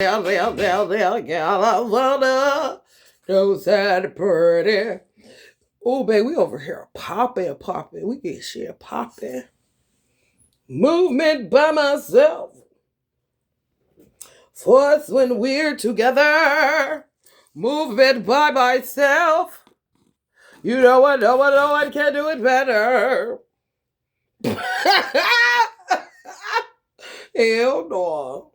California, those that pretty. Oh, baby, we over here popping. We get shit popping. Movement by myself. Force when we're together. Movement by myself. You know what? No one can do it better. Hell no.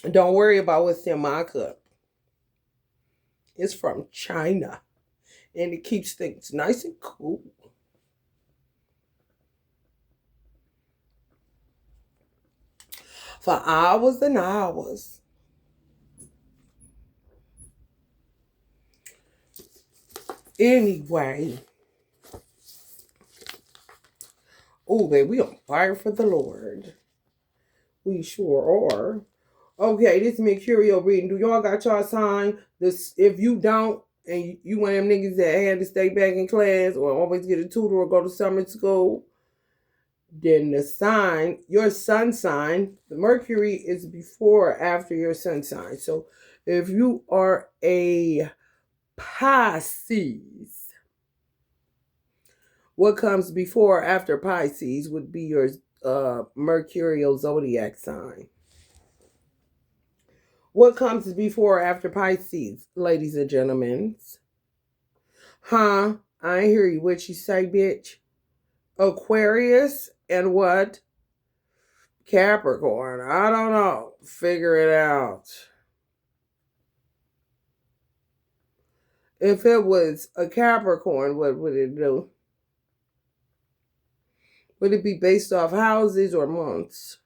Don't worry about what's in my cup. It's from China. And it keeps things nice and cool. For hours and hours. Anyway. Oh, baby, we on fire for the Lord. We sure are. Okay, this mercurial reading. Do y'all got y'all sign? This, if you don't, and you one of them niggas that had to stay back in class or always get a tutor or go to summer school, then the sign, your sun sign, the Mercury is before or after your sun sign. So if you are a Pisces, what comes before or after Pisces would be your mercurial zodiac sign. What comes before or after Pisces, ladies and gentlemen? Huh? I ain't hear you. What you say, bitch? Aquarius and what? Capricorn. I don't know. Figure it out. If it was a Capricorn, what would it do? Would it be based off houses or months?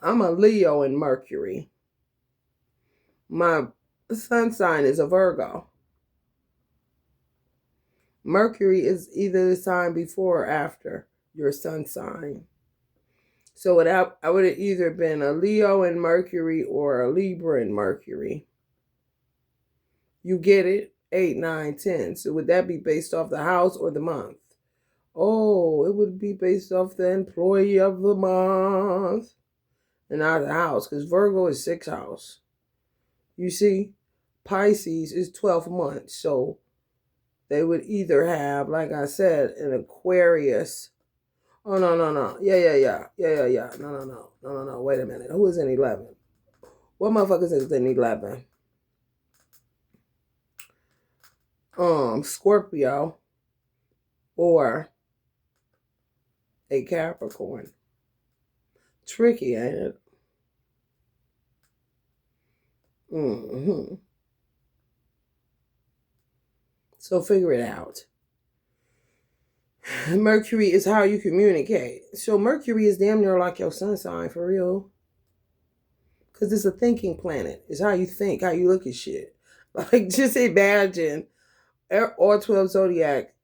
I'm a Leo in Mercury. My sun sign is a Virgo. Mercury is either the sign before or after your sun sign. So I would have either been a Leo in Mercury or a Libra in Mercury. You get it? 8, 9, 10. So would that be based off the house or the month? Oh, it would be based off the employee of the month and not the house, because Virgo is 6th house. You see, Pisces is 12th month. So they would either have, like I said, an Aquarius. Oh, no. Yeah. No. Wait a minute. Who is in 11? What motherfuckers is in 11? Scorpio or a Capricorn. Tricky, ain't it? So figure it out. Mercury is how you communicate. So Mercury is damn near like your sun sign, for real. Because it's a thinking planet. It's how you think, how you look at shit. Like, just imagine all 12 zodiac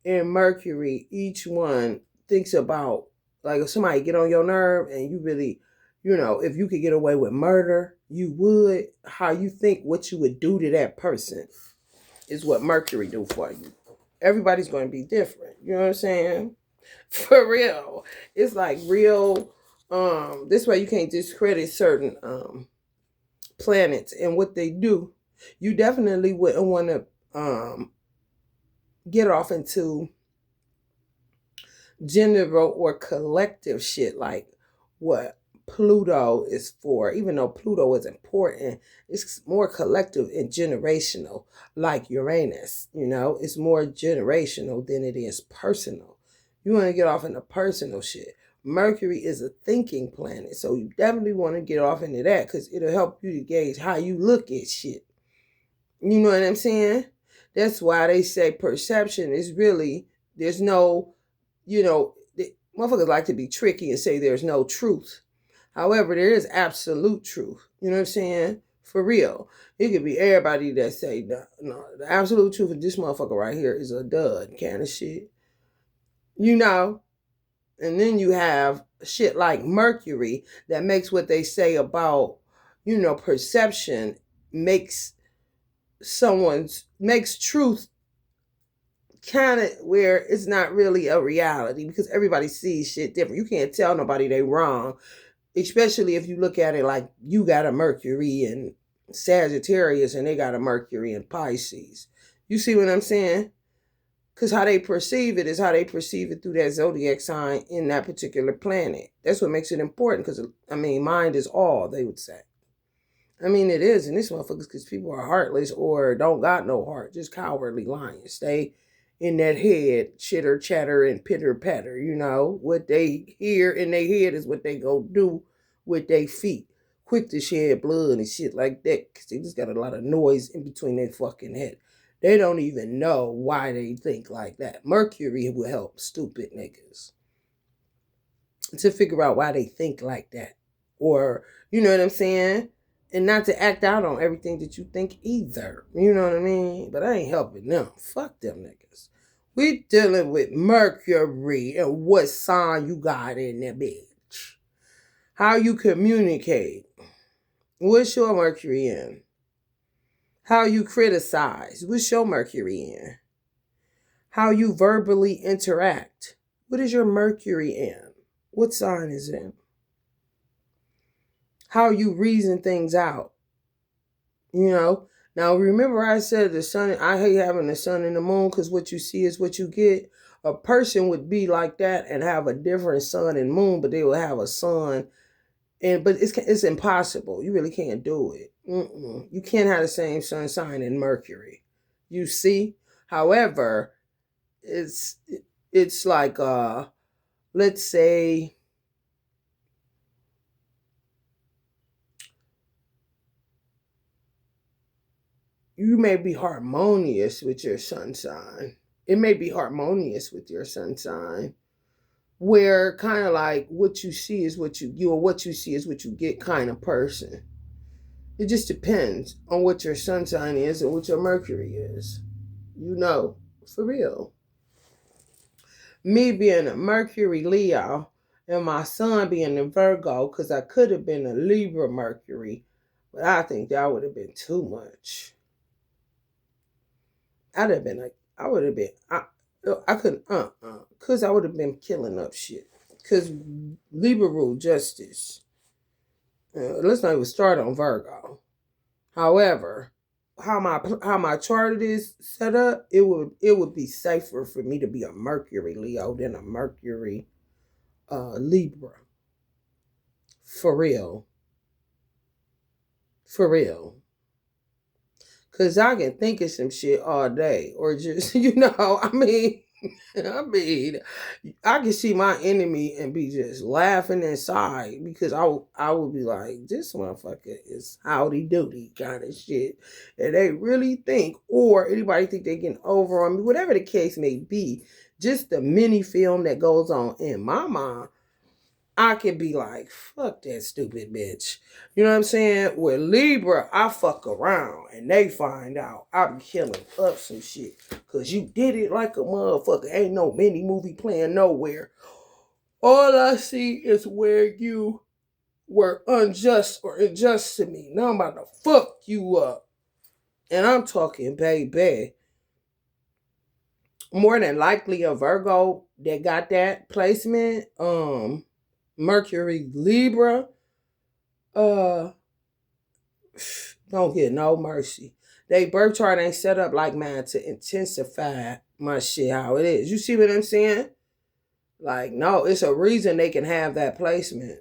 and Mercury, each one thinks about, like, if somebody get on your nerve and you really, if you could get away with murder, you would. How you think, what you would do to that person is what Mercury do for you. Everybody's going to be different. You know what I'm saying? For real. It's like real, this way you can't discredit certain planets and what they do. You definitely wouldn't want to get off into general or collective shit like what Pluto is for. Even though Pluto is important, it's more collective and generational, like Uranus. It's more generational than it is personal. You want to get off into personal shit. Mercury is a thinking planet, so you definitely want to get off into that because it'll help you to gauge how you look at shit. You know what I'm saying? That's why they say perception is really, there's no, motherfuckers like to be tricky and say there's no truth. However, there is absolute truth. You know what I'm saying? For real. It could be everybody that say, no, the absolute truth of this motherfucker right here is a dud kind of shit. And then you have shit like Mercury that makes what they say about, perception makes truth kind of where it's not really a reality because everybody sees shit different. You can't tell nobody they wrong, especially if you look at it like you got a Mercury in Sagittarius and they got a Mercury in Pisces. You see what I'm saying? Because how they perceive it is how they perceive it through that zodiac sign in that particular planet. That's what makes it important because, I mean, mind is all, they would say. I mean, it is in this motherfuckers because people are heartless or don't got no heart, just cowardly lions. Stay in that head, chitter chatter and pitter patter. You know, what they hear in their head is what they go do with their feet. Quick to shed blood and shit like that because they just got a lot of noise in between their fucking head. They don't even know why they think like that. Mercury will help stupid niggas to figure out why they think like that. Or, you know what I'm saying? And not to act out on everything that you think either. You know what I mean? But I ain't helping them. Fuck them niggas. We dealing with Mercury and what sign you got in that bitch. How you communicate. What's your Mercury in? How you criticize. What's your Mercury in? How you verbally interact. What is your Mercury in? What sign is it in? How you reason things out. You know? Now, remember I said the sun, I hate having the sun and the moon because what you see is what you get. A person would be like that and have a different sun and moon, but they will have a sun. But it's impossible. You really can't do it. You can't have the same sun sign in Mercury. You see? However, it's like, let's say, you may be harmonious with your sun sign. It may be harmonious with your sun sign, where kind of like what you see is what you or what you see is what you get kind of person. It just depends on what your sun sign is and what your Mercury is. You know, for real. Me being a Mercury Leo and my sun being a Virgo, because I could have been a Libra Mercury, but I think that would have been too much. I would have been, I couldn't, because I would have been killing up shit. Because Libra rule justice. Let's not even start on Virgo. However, how my chart is set up, it would be safer for me to be a Mercury Leo than a Mercury Libra. For real. For real. Cause I can think of some shit all day, or just I mean, I can see my enemy and be just laughing inside because I would be like, this motherfucker is howdy doody kind of shit, and they really think, or anybody think they getting over on me, whatever the case may be. Just the mini film that goes on in my mind. I can be like, fuck that stupid bitch. You know what I'm saying? With Libra, I fuck around and they find out. I be killing up some shit. Cause you did it like a motherfucker. Ain't no mini movie playing nowhere. All I see is where you were unjust or unjust to me. Now I'm about to fuck you up. And I'm talking, baby. More than likely a Virgo that got that placement. Mercury Libra, don't get no mercy. They birth chart ain't set up like mine to intensify my shit how it is. You see what I'm saying? Like, no, it's a reason they can have that placement.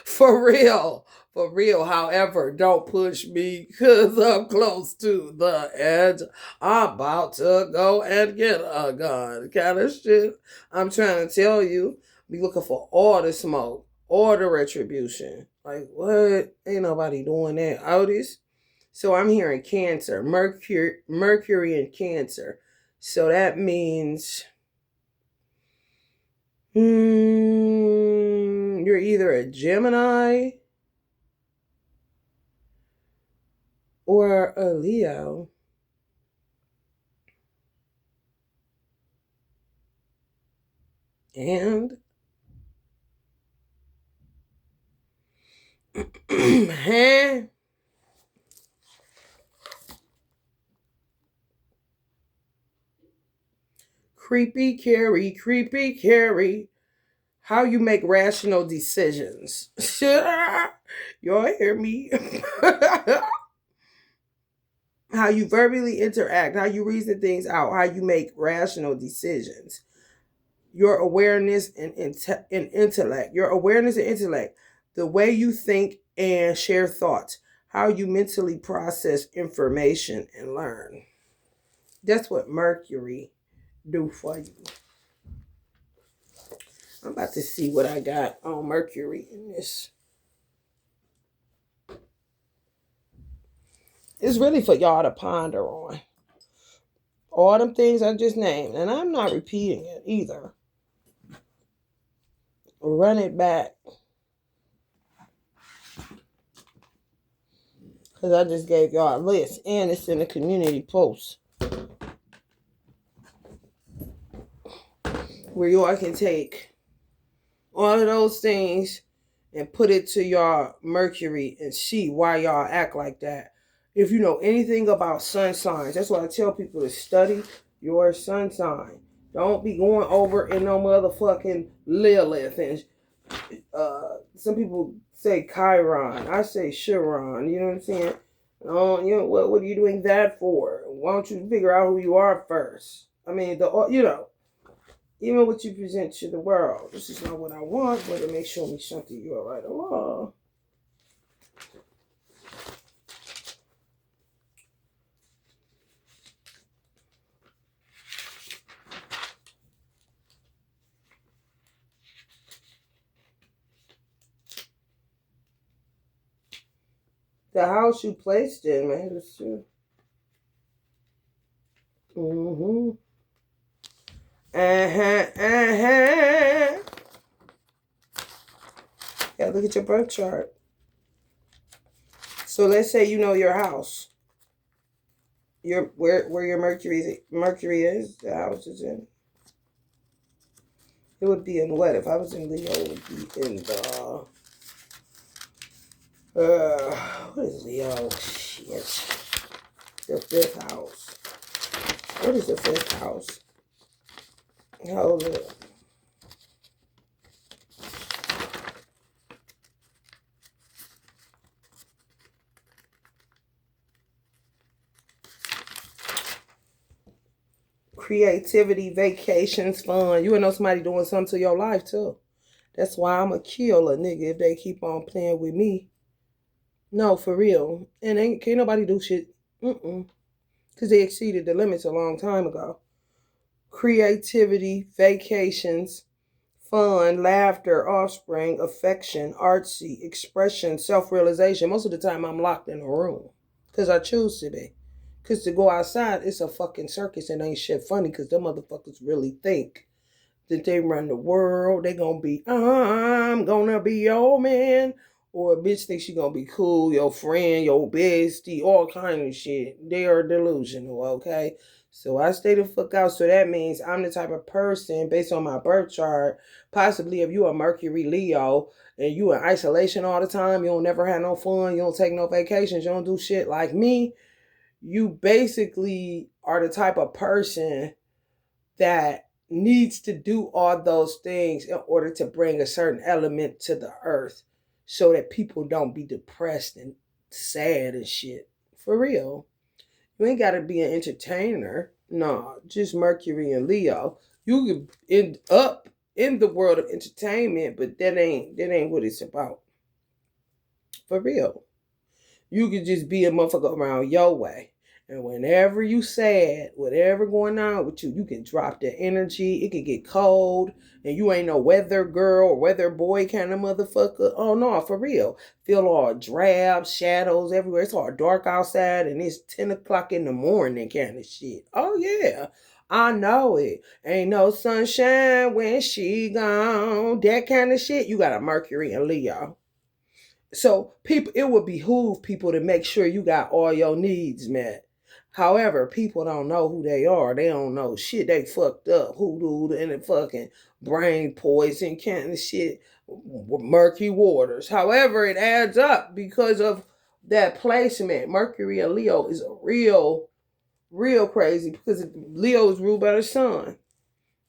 For real. For real. However, don't push me because I'm close to the edge. I'm about to go and get a gun. Kind of shit. I'm trying to tell you. Be looking for all the smoke, all the retribution. Like, what? Ain't nobody doing that. Otis. So I'm hearing Cancer. Mercury in Cancer. So that means you're either a Gemini or a Leo. And Creepy Carrie. How you make rational decisions. Y'all hear me? How you verbally interact, how you reason things out, how you make rational decisions. Your awareness and intellect. Your awareness and intellect. The way you think and share thoughts. How you mentally process information and learn. That's what Mercury do for you. I'm about to see what I got on Mercury in this. It's really for y'all to ponder on. All them things I just named. And I'm not repeating it either. Run it back. Because I just gave y'all a list. And it's in the community post. Where y'all can take all of those things and put it to y'all Mercury and see why y'all act like that. If you know anything about sun signs, that's why I tell people to study your sun sign. Don't be going over in no motherfucking Lilith. And some people say Chiron. I say Chiron. You know what I'm saying? What are you doing that for? Why don't you figure out who you are first? I mean, even what you present to the world. This is not what I want, but it may show me something you're right along. The house you placed in matters too. Mm-hmm. Yeah, look at your birth chart. So let's say you know your house. Where your Mercury is, the house is in. It would be in what? If I was in Leo, it would be in the what is Leo? Shit. The 5th house. What is the 5th house? Hold it. Creativity, vacations, fun. You would know somebody doing something to your life too. That's why I'm a kill a nigga if they keep on playing with me. No, for real. And can't nobody do shit. Because they exceeded the limits a long time ago. Creativity, vacations, fun, laughter, offspring, affection, artsy, expression, self-realization. Most of the time I'm locked in a room. Because I choose to be. Because to go outside, it's a fucking circus and ain't shit funny because them motherfuckers really think that they run the world. They gonna be, I'm gonna be your man. Or a bitch thinks she gonna be cool, your friend, your bestie, all kind of shit. They are delusional, okay? So I stay the fuck out. So that means I'm the type of person, based on my birth chart, possibly if you a Mercury Leo and you in isolation all the time, you don't never have no fun, you don't take no vacations, you don't do shit like me, you basically are the type of person that needs to do all those things in order to bring a certain element to the earth so that people don't be depressed and sad and shit. For real. You ain't got to be an entertainer. No, just Mercury and Leo. You could end up in the world of entertainment, but that ain't what it's about. For real. You could just be a motherfucker around your way. And whenever you sad, whatever going on with you, you can drop the energy. It can get cold. And you ain't no weather girl or weather boy kind of motherfucker. Oh, no, for real. Feel all drab, shadows everywhere. It's all dark outside and it's 10 o'clock in the morning kind of shit. Oh, yeah. I know it. Ain't no sunshine when she gone. That kind of shit. You got a Mercury and Leo. So people, it would behoove people to make sure you got all your needs met. However, people don't know who they are. They don't know shit. They fucked up, hoodoo and the fucking brain poison kind of shit, murky waters. However, it adds up because of that placement. Mercury and Leo is a real crazy because Leo is ruled by the sun.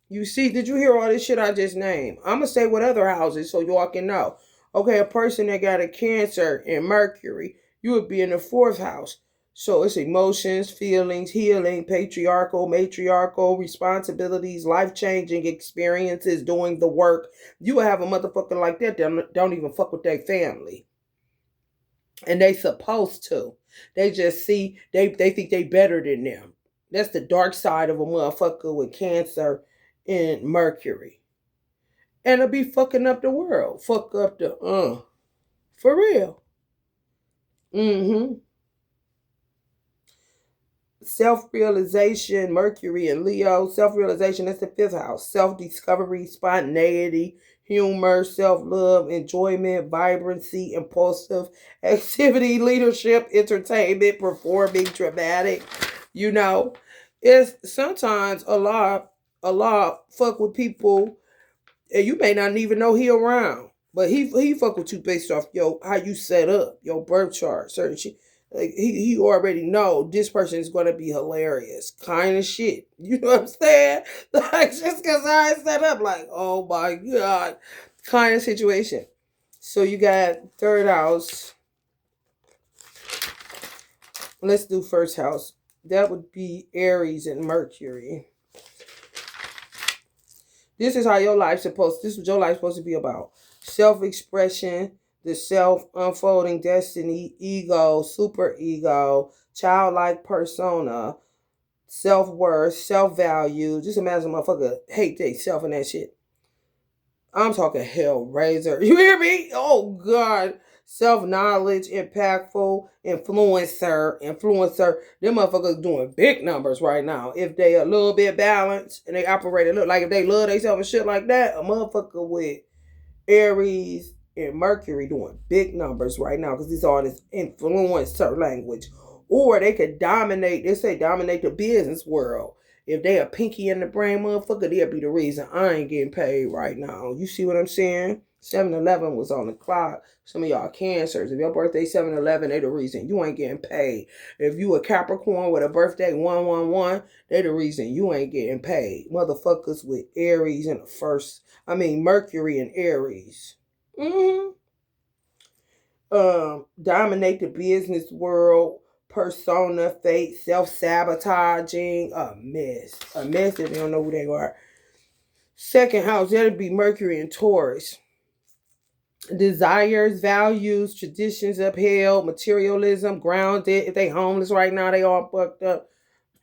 You see, did you hear all this shit I just named? I'm gonna say what other houses so y'all can know. Okay, a person that got a Cancer in Mercury, you would be in the fourth house. So it's emotions, feelings, healing, patriarchal, matriarchal, responsibilities, life changing experiences, doing the work. You would have a motherfucker like that don't even fuck with their family. And they supposed to. They just see they think they better than them. That's the dark side of a motherfucker with Cancer in Mercury. And it'll be fucking up the world. Fuck up the for real. Mm-hmm. Self-realization, Mercury and Leo. Self-realization, that's the fifth house. Self-discovery, spontaneity, humor, self-love, enjoyment, vibrancy, impulsive activity, leadership, entertainment, performing, dramatic. You know, it's sometimes a lot fuck with people and you may not even know he around. But he fuck with you based off how you set up, your birth chart, certain shit. Like he already know this person is gonna be hilarious, kind of shit. You know what I'm saying? Like just cause I set up, like oh my god, kind of situation. So you got third house. Let's do first house. That would be Aries and Mercury. This is how your life's supposed. This is what your life's supposed to be about: self-expression, the self, unfolding destiny, ego, super ego, childlike persona, self-worth, self-value. Just imagine a motherfucker hate they self and that shit. I'm talking hellraiser. You hear me? Oh God. Self-knowledge, impactful, influencer. Them motherfuckers doing big numbers right now. If they a little bit balanced and they operate a little like if they love themselves and shit like that, a motherfucker with Aries and Mercury doing big numbers right now because this all this influencer language. Or they could dominate, they say dominate the business world. If they a pinky in the brain motherfucker, they'll be the reason I ain't getting paid right now. You see what I'm saying? 7-Eleven was on the clock. Some of y'all cancers. If your birthday 7-Eleven, they the reason you ain't getting paid. If you a Capricorn with a birthday 111, they the reason you ain't getting paid. Motherfuckers with Aries in the first, Mercury and Aries. Mm-hmm. Dominate the business world, persona, fate, self-sabotaging, a mess if you don't know who they are. Second house, that'd be Mercury and Taurus. Desires, values, traditions upheld, materialism, grounded. If they homeless right now, they all fucked up.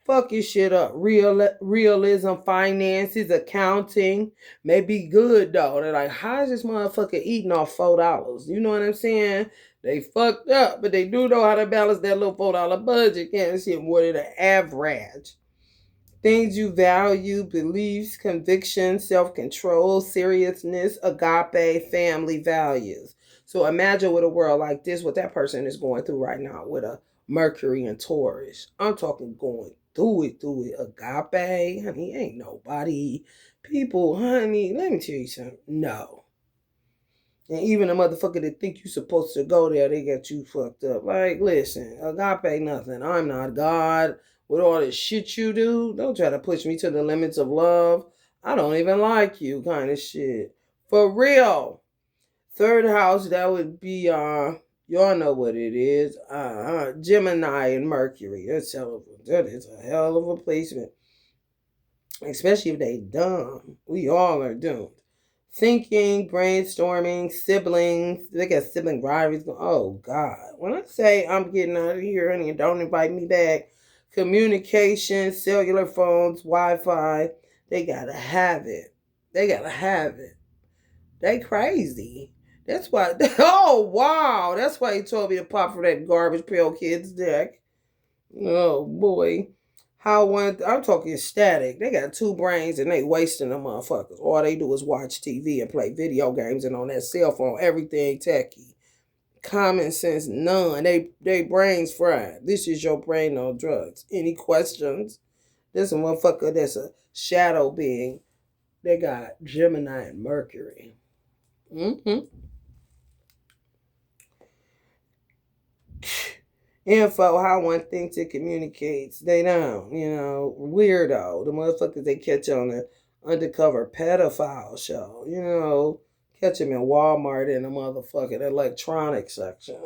Fuck your shit up. Realism, finances, accounting may be good though. They're like, how is this motherfucker eating off $4? You know what I'm saying? They fucked up, but they do know how to balance that little $4 budget. Can't see more than the average. Things you value, beliefs, convictions, self-control, seriousness, agape, family values. So imagine with a world like this, what that person is going through right now with a Mercury and Taurus. I'm talking going through it. Agape, honey, ain't nobody. People, honey, let me tell you something. No. And even a motherfucker that think you supposed to go there, they get you fucked up. Like, listen, agape nothing. I'm not God. With all this shit you do, don't try to push me to the limits of love. I don't even like you, kind of shit. For real. Third house, that would be y'all know what it is. Gemini and Mercury. That is a hell of a placement. Especially if they dumb. We all are doomed. Thinking, brainstorming, siblings. They got sibling rivalries. Oh, God. When I say I'm getting out of here, honey, and don't invite me back, communication, cellular phones, Wi-Fi, they got to have it. They crazy. That's why. Oh, wow. That's why he told me to pop for that garbage pail kids deck. Oh, boy. I'm talking static. They got two brains and they wasting the motherfuckers. All they do is watch TV and play video games and on that cell phone, everything techie. Common sense, none. They brains fried. This is your brain on drugs. Any questions? This a motherfucker that's a shadow being. They got Gemini and Mercury. Mm-hmm. Info, how one thinks it communicates. They don't, weirdo. The motherfuckers they catch on undercover pedophile show. You know, catch him in Walmart in the motherfucking electronics section.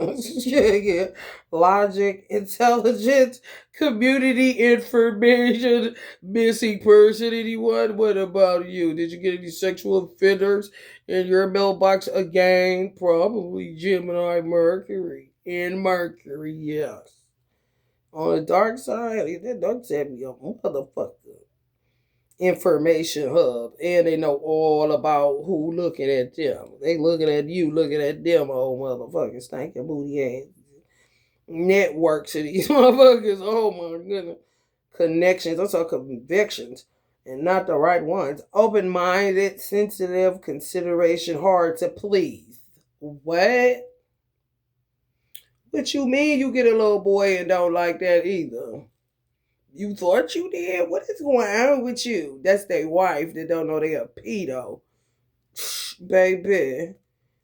Yeah. Logic, intelligence, community information, missing person. Anyone? What about you? Did you get any sexual offenders in your mailbox again? Probably Gemini Mercury. In Mercury, yes. On the dark side, that dark side be a motherfucker information hub, and they know all about who looking at them. They looking at you, looking at them, old motherfuckers, stinking booty ass networks of these motherfuckers. Oh my goodness, connections. Also convictions, and not the right ones. Open-minded, sensitive, consideration, hard to please. What? What you mean you get a little boy and don't like that either? You thought you did? What is going on with you? That's their wife that don't know they a pedo. Baby.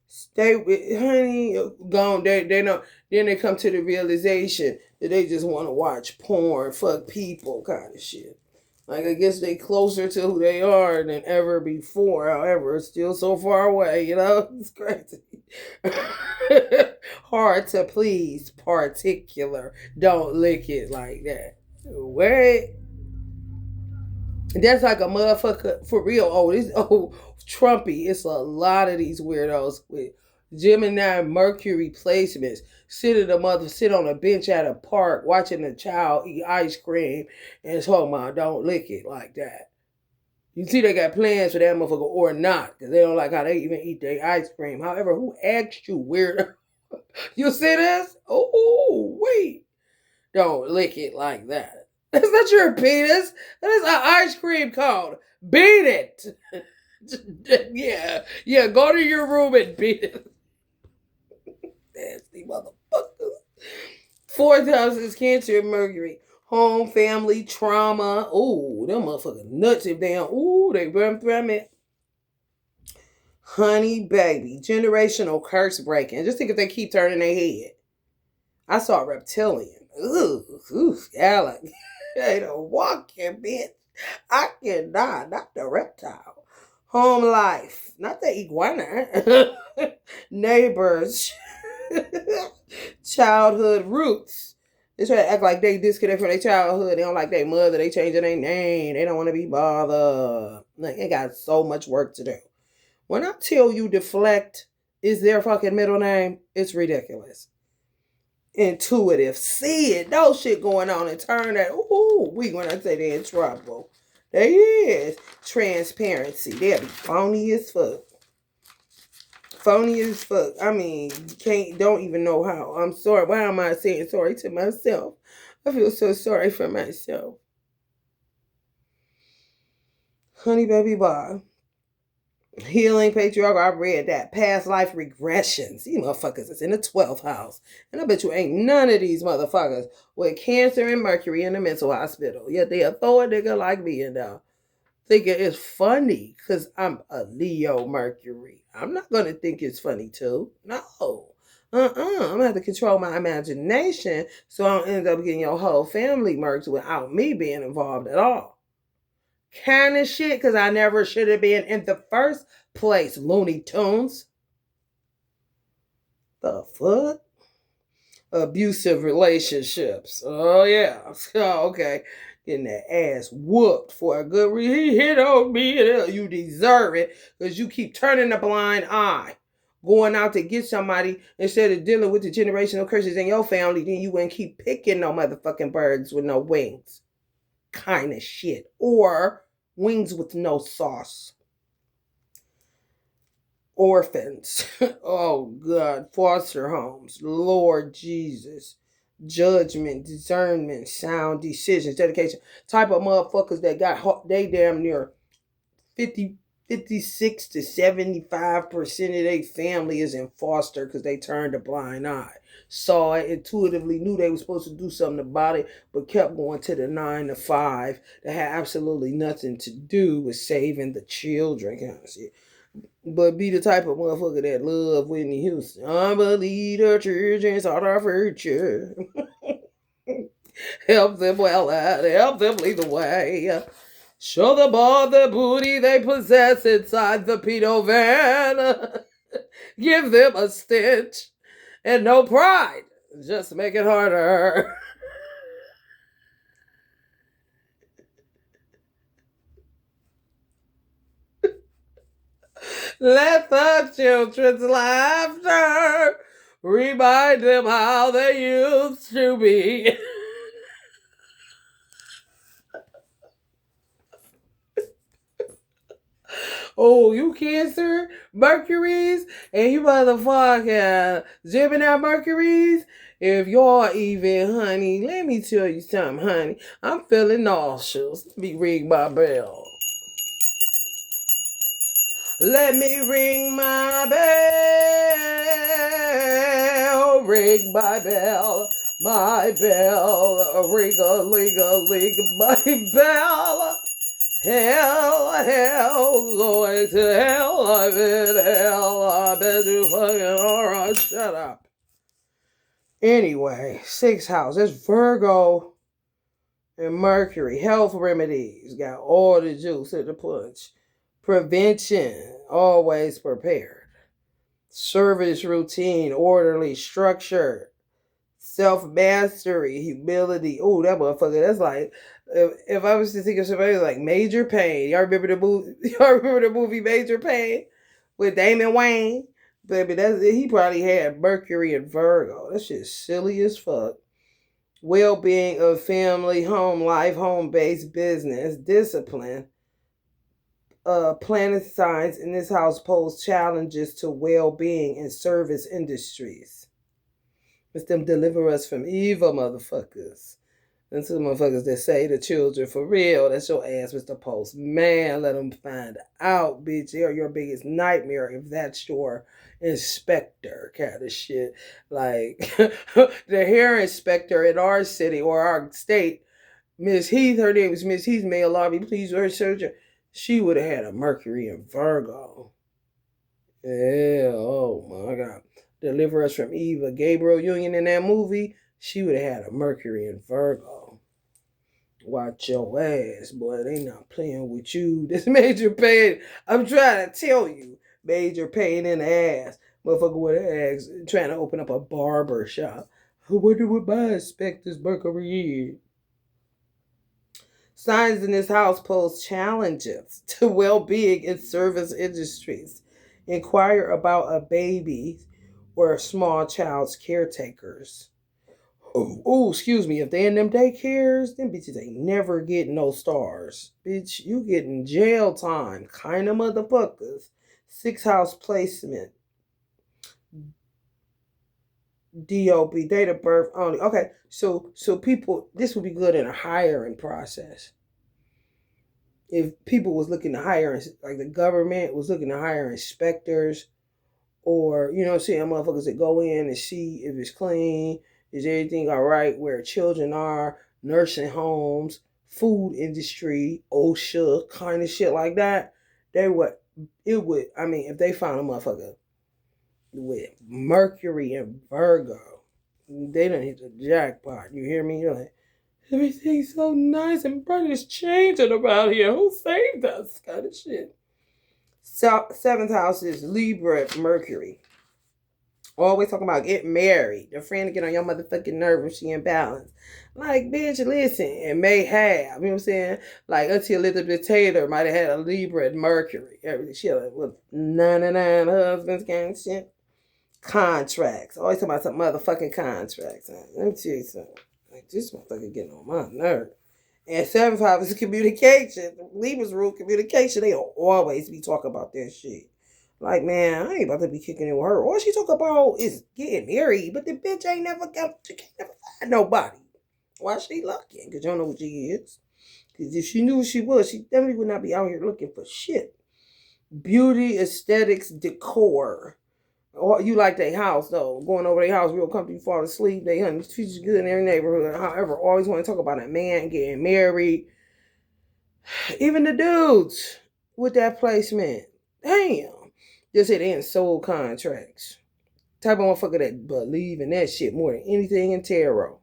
Stay with honey. Gone. They know. Then they come to the realization that they just want to watch porn, fuck people kind of shit. Like, I guess they closer to who they are than ever before. However, it's still so far away, you know? It's crazy. Hard to please, particular. Don't lick it like that. Wait. That's like a motherfucker for real. Trumpy. It's a lot of these weirdos with Gemini Mercury placements. Sit on a bench at a park watching a child eat ice cream and talking about don't lick it like that. You see they got plans for that motherfucker or not, because they don't like how they even eat their ice cream. However, who asked you weirdo? You see this? Oh, wait. Don't lick it like that. That's not your penis. That is an ice cream cone. Beat it. Yeah. Go to your room and beat it. Nasty motherfuckers. Fourth house is Cancer and Mercury. Home, family, trauma. Ooh, them motherfuckers nuts if they don't. Ooh, they run from it. Honey, baby. Generational curse breaking. Just think if they keep turning their head. I saw a reptilian. Ooh, Alec. Ain't a walking bitch. I cannot, not the reptile. Home life, not the iguana. Neighbors. Childhood roots. They try to act like they disconnect from their childhood. They don't like their mother. They changing their name. They don't want to be bothered. Like, they got so much work to do. When I tell you deflect is their fucking middle name, it's ridiculous. Intuitive. See it. No shit going on and turn that. Ooh, when I say they're in trouble. There is. Transparency. They'll be phony as fuck. Phony as fuck. I mean, don't even know how. I'm sorry. Why am I saying sorry to myself? I feel so sorry for myself. Honey baby bye. Healing patriarchal. I read that. Past life regressions. These motherfuckers is in the 12th house. And I bet you ain't none of these motherfuckers with Cancer and Mercury in the mental hospital. Yet they throw a nigga like me in there. Thinking it's funny because I'm a Leo Mercury. I'm not going to think it's funny too. No. I'm going to have to control my imagination so I don't end up getting your whole family murked without me being involved at all. Kind of shit, because I never should have been in the first place, Looney Tunes. The fuck? Abusive relationships. Oh, yeah. Oh, okay. Getting that ass whooped for a good reason. He hit on me. You deserve it because you keep turning a blind eye. Going out to get somebody instead of dealing with the generational curses in your family, then you wouldn't keep picking no motherfucking birds with no wings. Kind of shit. Or wings with no sauce. Orphans. Oh, God. Foster homes. Lord Jesus. Judgment, discernment, sound decisions, dedication. Type of motherfuckers that got, they damn near 56 to 75% of their family is in foster because they turned a blind eye. Saw it, intuitively knew they were supposed to do something about it, but kept going to the 9 to 5 that had absolutely nothing to do with saving the children kind of shit. But be the type of motherfucker that love Whitney Houston. I believe the children's are our future. Help them well out. Help them lead the way. Show them all the booty they possess inside the pedo van. Give them a stitch and no pride. Just make it harder. Let the children's laughter remind them how they used to be. Oh, you Cancer Mercuries and you motherfucking Gemini Mercuries. If y'all even, honey, let me tell you something, honey. I'm feeling nauseous. Let me ring my bell. Let me ring my bell. Ring my bell. My bell. Ring a ling a ling my bell. Hell, hell, going to hell, I'm in hell, I bet you fucking alright, shut up. Anyway, 6th house, that's Virgo and Mercury. Health remedies, got all the juice in the punch. Prevention, always prepared. Service routine, orderly, structured. Self-mastery, humility. Oh, that motherfucker, that's like, if I was to think of somebody like Major Payne, y'all remember the movie? Y'all remember the movie Major Payne with Damon Wayne? Baby, he probably had Mercury and Virgo. That shit's silly as fuck. Well-being of family, home life, home-based business, discipline. Planet signs in this house pose challenges to well-being in service industries. It's them deliver us from evil, motherfuckers. And to the motherfuckers that say the children for real, that's your ass, Mr. Postman. Let them find out, bitch. They are your biggest nightmare if that's your inspector kind of shit. Like the hair inspector in our city or our state, Miss Heath, her name was Miss Heath, may Allah be pleased with her surgeon. She would have had a Mercury in Virgo. Yeah, oh my God. Deliver us from Eva. Gabriel Union in that movie, she would have had a Mercury in Virgo. Watch your ass, boy. They not playing with you. This Major Pain, I'm trying to tell you. Major Pain in the ass. Motherfucker with an ass trying to open up a barber shop. I wonder what my inspector's Mercury is. Signs in this house pose challenges to well-being in service industries. Inquire about a baby or a small child's caretakers. Oh, excuse me. If they in them daycares, them bitches ain't never getting no stars. Bitch, you getting jail time. Kind of motherfuckers. 6th house placement. DOB, date of birth only. Okay, so people, this would be good in a hiring process. If people was looking to hire, like the government was looking to hire inspectors, or you know what I'm saying, motherfuckers that go in and see if it's clean, is everything all right where children are, nursing homes, food industry, OSHA, kind of shit like that. If they found a motherfucker with Mercury and Virgo, they done hit the jackpot. You hear me? You're like, everything's so nice and bright. It's changing about here. Who saved us? Kind of shit. 7th house is Libra Mercury. Always talking about getting married. Your friend to get on your motherfucking nerve if she in balance. Like, bitch, listen, it may have. You know what I'm saying? Like, Auntie Elizabeth Taylor might have had a Libra and Mercury. She had with 99 husbands kind of shit. Contracts. Always talking about some motherfucking contracts. Let me tell you something. Like, this motherfucker getting on my nerve. And 7th house is communication. Libras rule communication. They'll always be talking about that shit. Like, man, I ain't about to be kicking it with her. All she talk about is getting married, but the bitch she can't never find nobody. Why she looking? Because you don't know what she is. Because if she knew what she was, she definitely would not be out here looking for shit. Beauty, aesthetics, decor. Or you like their house, though. Going over their house real comfy, fall asleep. They honey treat you good in their neighborhood. However, always want to talk about a man getting married. Even the dudes with that placement. Damn. Just say they in soul contracts. Type of motherfucker that believe in that shit more than anything in tarot.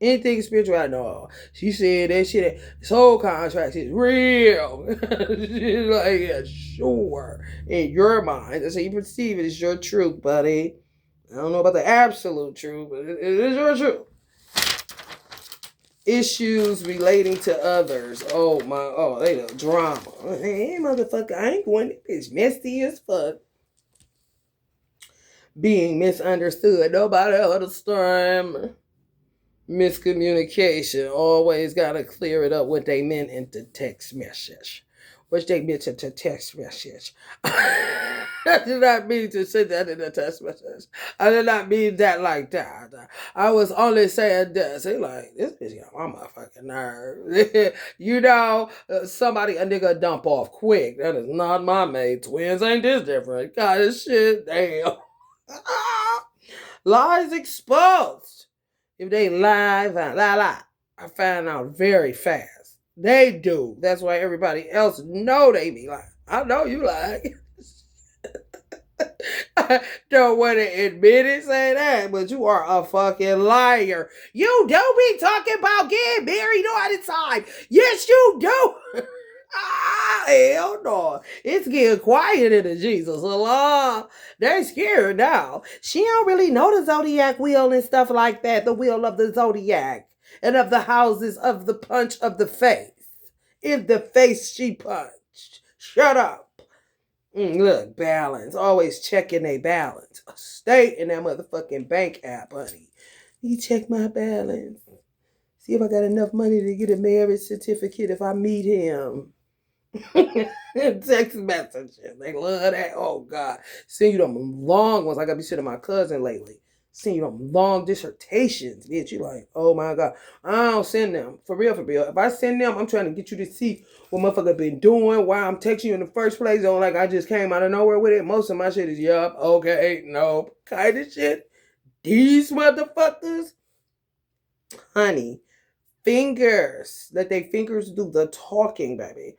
Anything spiritual, I know. She said that shit, soul contract is real. She's like, yeah, sure. In your mind, that's how you perceive it. It's your truth, buddy. I don't know about the absolute truth, but it is your truth. Issues relating to others. Oh my, oh, they the drama. Hey, motherfucker, I ain't going to bitch. Messy as fuck. Being misunderstood. Nobody understand. Miscommunication. Always gotta clear it up what they meant into text message. What they meant into text message. I did not mean to send that in a text message. I did not mean that like that. I was only saying this. They like, this bitch got my motherfucking nerve. Somebody a nigga dump off quick. That is not my mate. Twins ain't this different. God, this shit, damn. Lies exposed. If they lie, I find out very fast. They do. That's why everybody else know they be lying. I know you lie. I don't want to admit it, say that, but you are a fucking liar. You don't be talking about getting married all the time. Yes, you do. Hell no. It's getting quiet in the Jesus Allah. They're scared now. She don't really know the zodiac wheel and stuff like that. The wheel of the zodiac and of the houses of the punch of the face. In the face she punched. Shut up. Look, balance. Always checking a balance. Stay in that motherfucking bank app, honey. You check my balance. See if I got enough money to get a marriage certificate if I meet him. Text messages. They love that. Oh, God. Send you them long ones. I got to be sending my cousin lately. Send you them long dissertations, bitch. You like, oh, my God. I don't send them. For real, for real. If I send them, I'm trying to get you to see what motherfucker been doing, why I'm texting you in the first place. Don't like I just came out of nowhere with it. Most of my shit is, yup, okay, nope, kind of shit. These motherfuckers, honey, fingers. Let they fingers do the talking, baby.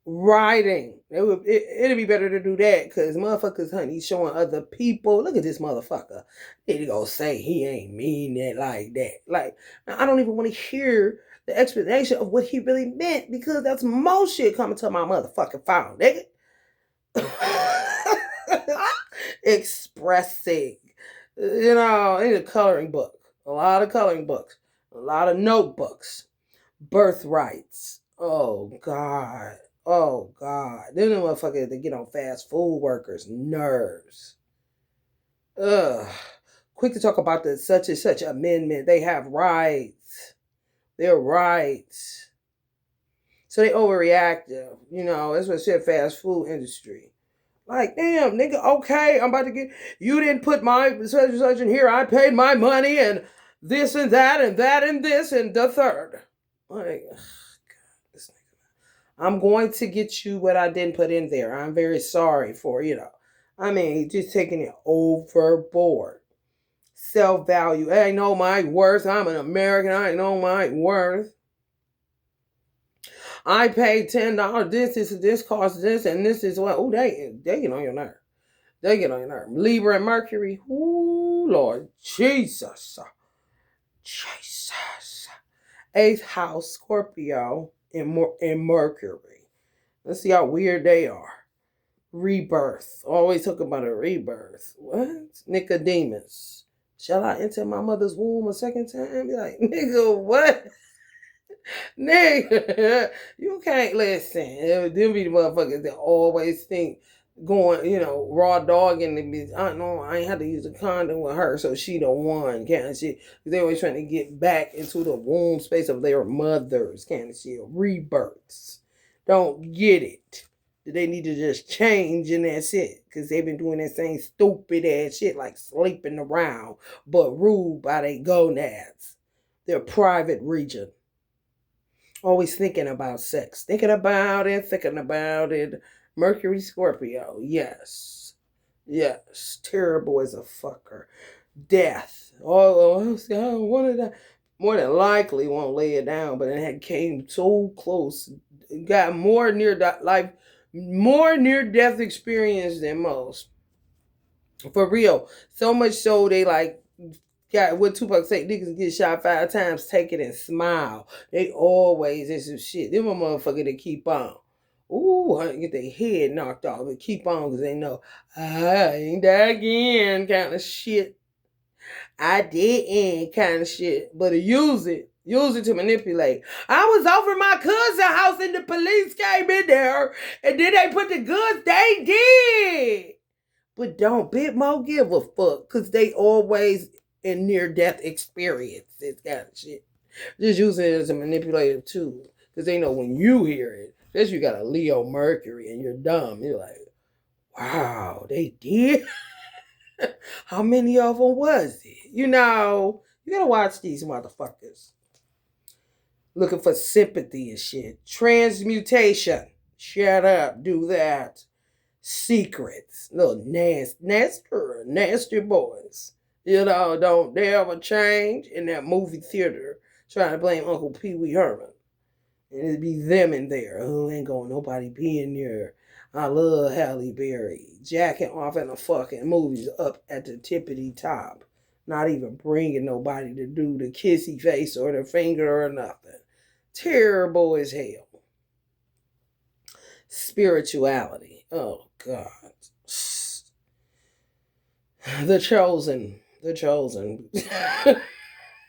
Writing. It'd be better to do that because motherfuckers, honey, showing other people. Look at this motherfucker. They go say he ain't mean it like that. Like, I don't even want to hear the explanation of what he really meant because that's most shit coming to my motherfucking phone, nigga. Expressing. I need a coloring book. A lot of coloring books. A lot of notebooks. Birthrights. Oh, God. Oh, God. Them motherfuckers that get on fast food workers' nerves. Ugh. Quick to talk about the such and such amendment. They have rights. Their rights. So they overreactive. That's what said fast food industry. Like, damn, nigga, okay, I'm about to get, you didn't put my such and such in here. I paid my money and this and that and that and this and the third. Like, ugh, God, this nigga. I'm going to get you what I didn't put in there. I'm very sorry for, just taking it overboard. Self-value. I know my worth. I'm an American. I know my worth. I paid $10. This costs this, and this is what. Oh, they get on your nerve. They get on your nerve. Libra and Mercury. Ooh, Lord Jesus. Jesus. 8th house, Scorpio, and Mercury. Let's see how weird they are. Rebirth. Always talk about a rebirth. What? Nicodemus. Shall I enter my mother's womb a second time? Be like, nigga, what? Nigga, you can't listen. Them be the motherfuckers that always think going, raw dogging and be, I know I ain't had to use a condom with her, so she the one, kind of shit. They always trying to get back into the womb space of their mothers, kind of shit. Rebirths. Don't get it. They need to just change and that's it. Because they've been doing that same stupid ass shit like sleeping around, but ruled by their gonads. Their private region. Always thinking about sex. Thinking about it. Mercury, Scorpio. Yes. Yes. Terrible as a fucker. Death. Oh, one of that. More than likely won't lay it down, but it had came so close. Got more near death experience than most. For real. So much so they like Got what Tupac say, niggas get shot 5 times, take it and smile. They always is some shit. Them a motherfucker that keep on. Ooh, get their head knocked off, but keep on because they know I ain't that again kind of shit. I didn't kind of shit. But to use it to manipulate. I was over my cousin's house and the police came in there and then they put the goods. They did. But don't Bit Mo give a fuck because they always in near death experiences kind of shit. Just using it as a manipulative tool because they know when you hear it, especially you got a Leo Mercury and you're dumb, you're like, wow, they did. How many of them was it? You know, you gotta watch these motherfuckers. Looking for sympathy and shit. Transmutation. Shut up. Do that. Secrets. Little nasty boys. You know, don't they ever change in that movie theater trying to blame Uncle Pee Wee Herman. And it'd be them in there. Oh, ain't gonna nobody be in there. I love Halle Berry. Jacking off in the fucking movies up at the tippity top. Not even bringing nobody to do the kissy face or the finger or nothing. Terrible as hell. Spirituality. Oh, God. The Chosen. The Chosen.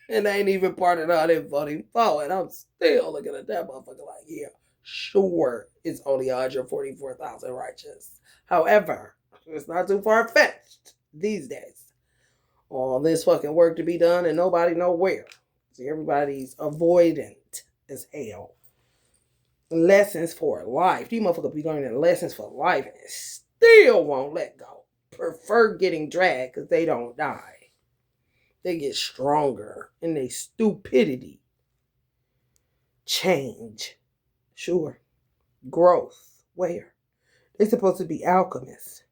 And I ain't even part of all that funny phone. And I'm still looking at that motherfucker like, yeah, sure, it's only 144,000 righteous. However, it's not too far-fetched these days. All this fucking work to be done and nobody know where. See, everybody's avoidant as hell. Lessons for life. These motherfuckers be learning lessons for life and still won't let go. Prefer getting dragged because they don't die. They get stronger in their stupidity. Change. Sure. Growth. Where? They supposed to be alchemists.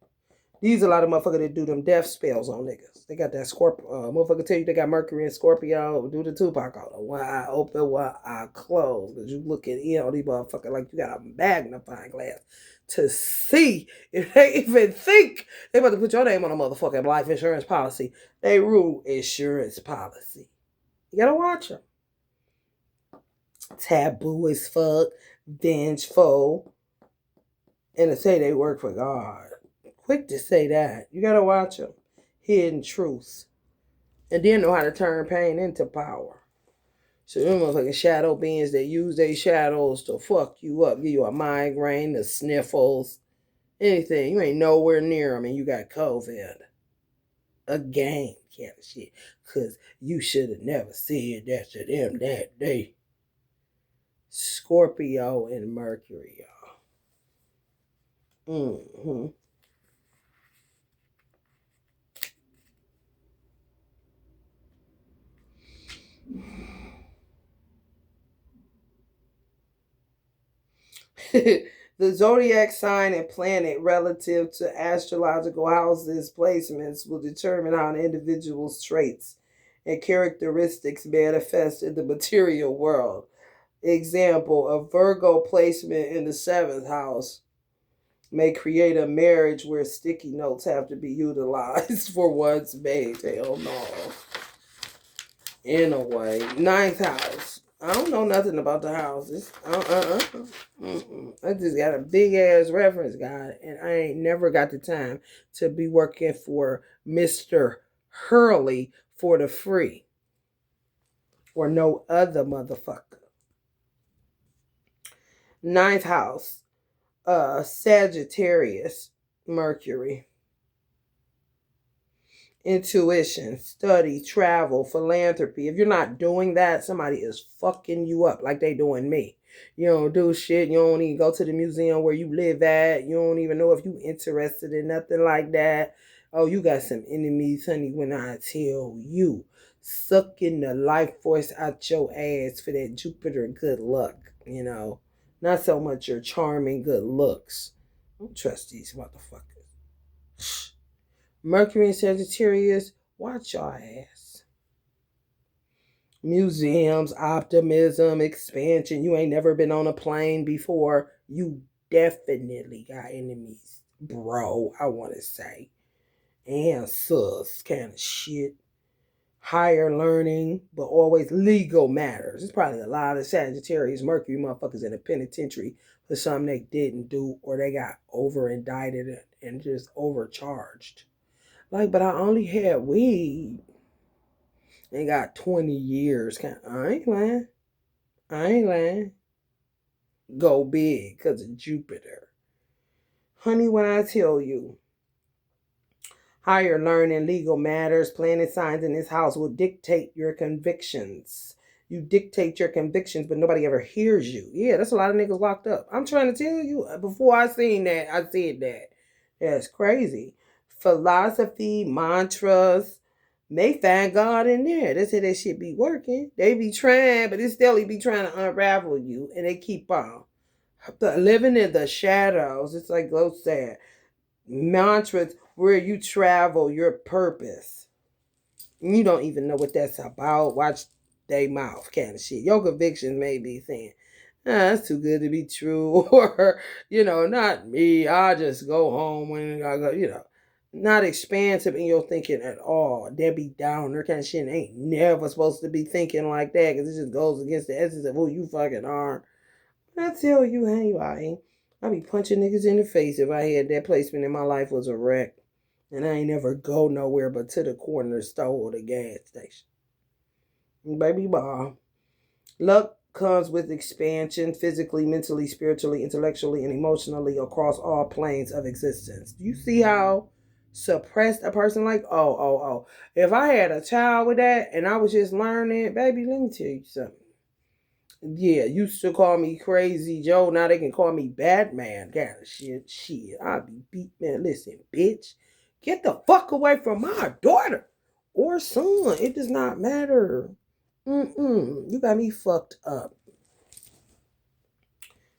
These a lot of motherfuckers that do them death spells on niggas. They got that Scorpio. Motherfucker tell you they got Mercury and Scorpio. Do the Tupac on them. One eye open, one eye closed. Because you looking in on these motherfuckers like you got a magnifying glass to see if they even think they about to put your name on a motherfucking life insurance policy. They rule insurance policy. You gotta watch them. Taboo as fuck. Vengeful. And to say they work for God. Quick to say that. You gotta watch them. Hidden truths. And then know how to turn pain into power. So them motherfucking shadow beings that use their shadows to fuck you up, give you a migraine, the sniffles, anything. You ain't nowhere near them and you got COVID. Again, kind of shit. Because you should have never said that to them that day. Scorpio and Mercury, y'all. Mm-hmm. The zodiac sign and planet relative to astrological houses placements will determine how an individual's traits and characteristics manifest in the material world. Example, a Virgo placement in the 7th house may create a marriage where sticky notes have to be utilized for one's mate. Hell no. In a way. 9th house. I don't know nothing about the houses. I just got a big ass reference guide, and I ain't never got the time to be working for Mr. Hurley for the free. Or no other motherfucker. 9th house. Sagittarius, Mercury. Intuition, study, travel, philanthropy. If you're not doing that, somebody is fucking you up like they doing me. You don't do shit. You don't even go to the museum where you live at. You don't even know if you interested in nothing like that. Oh, you got some enemies, honey, when I tell you. Sucking the life force out your ass for that Jupiter good luck, you know. Not so much your charming good looks. Don't trust these motherfuckers. Mercury and Sagittarius, watch your ass. Museums, optimism, expansion. You ain't never been on a plane before. You definitely got enemies, bro, I want to say. And sus kind of shit. higher learning, but always legal matters. There's probably a lot of Sagittarius, Mercury motherfuckers in the penitentiary for something they didn't do, or they got over indicted and just overcharged. Like, but I only had weed and got 20 years. I ain't lying. I ain't lying. Go big because of Jupiter. Honey, when I tell you, higher learning, legal matters, planet signs in this house will dictate your convictions. You dictate your convictions, but nobody ever hears you. Yeah, that's a lot of niggas locked up. I'm trying to tell you. Before I seen that, I said that. That's crazy. Philosophy, mantras, they find God in there. They say that shit be working. They be trying, but it still be trying to unravel you, and they keep on. Living in the shadows. It's like Glow said. Mantras where you travel your purpose. You don't even know what that's about. Watch they mouth kind of shit. Your convictions may be saying, that's too good to be true. Or, not me. I just go home when I go, not expansive in your thinking at all. Debbie Downer kind of shit ain't never supposed to be thinking like that because it just goes against the essence of who you fucking are. I tell you, hey, I be punching niggas in the face if I had that placement in my life was a wreck. And I ain't never go nowhere but to the corner store or the gas station. Baby ball. Luck comes with expansion physically, mentally, spiritually, intellectually, and emotionally across all planes of existence. Do you see how suppressed a person like? Oh. If I had a child with that and I was just learning, baby, let me tell you something. Yeah, used to call me Crazy Joe. Now they can call me Batman. Kind of shit. I be beat, man. Listen, bitch. Get the fuck away from my daughter or son. It does not matter. You got me fucked up.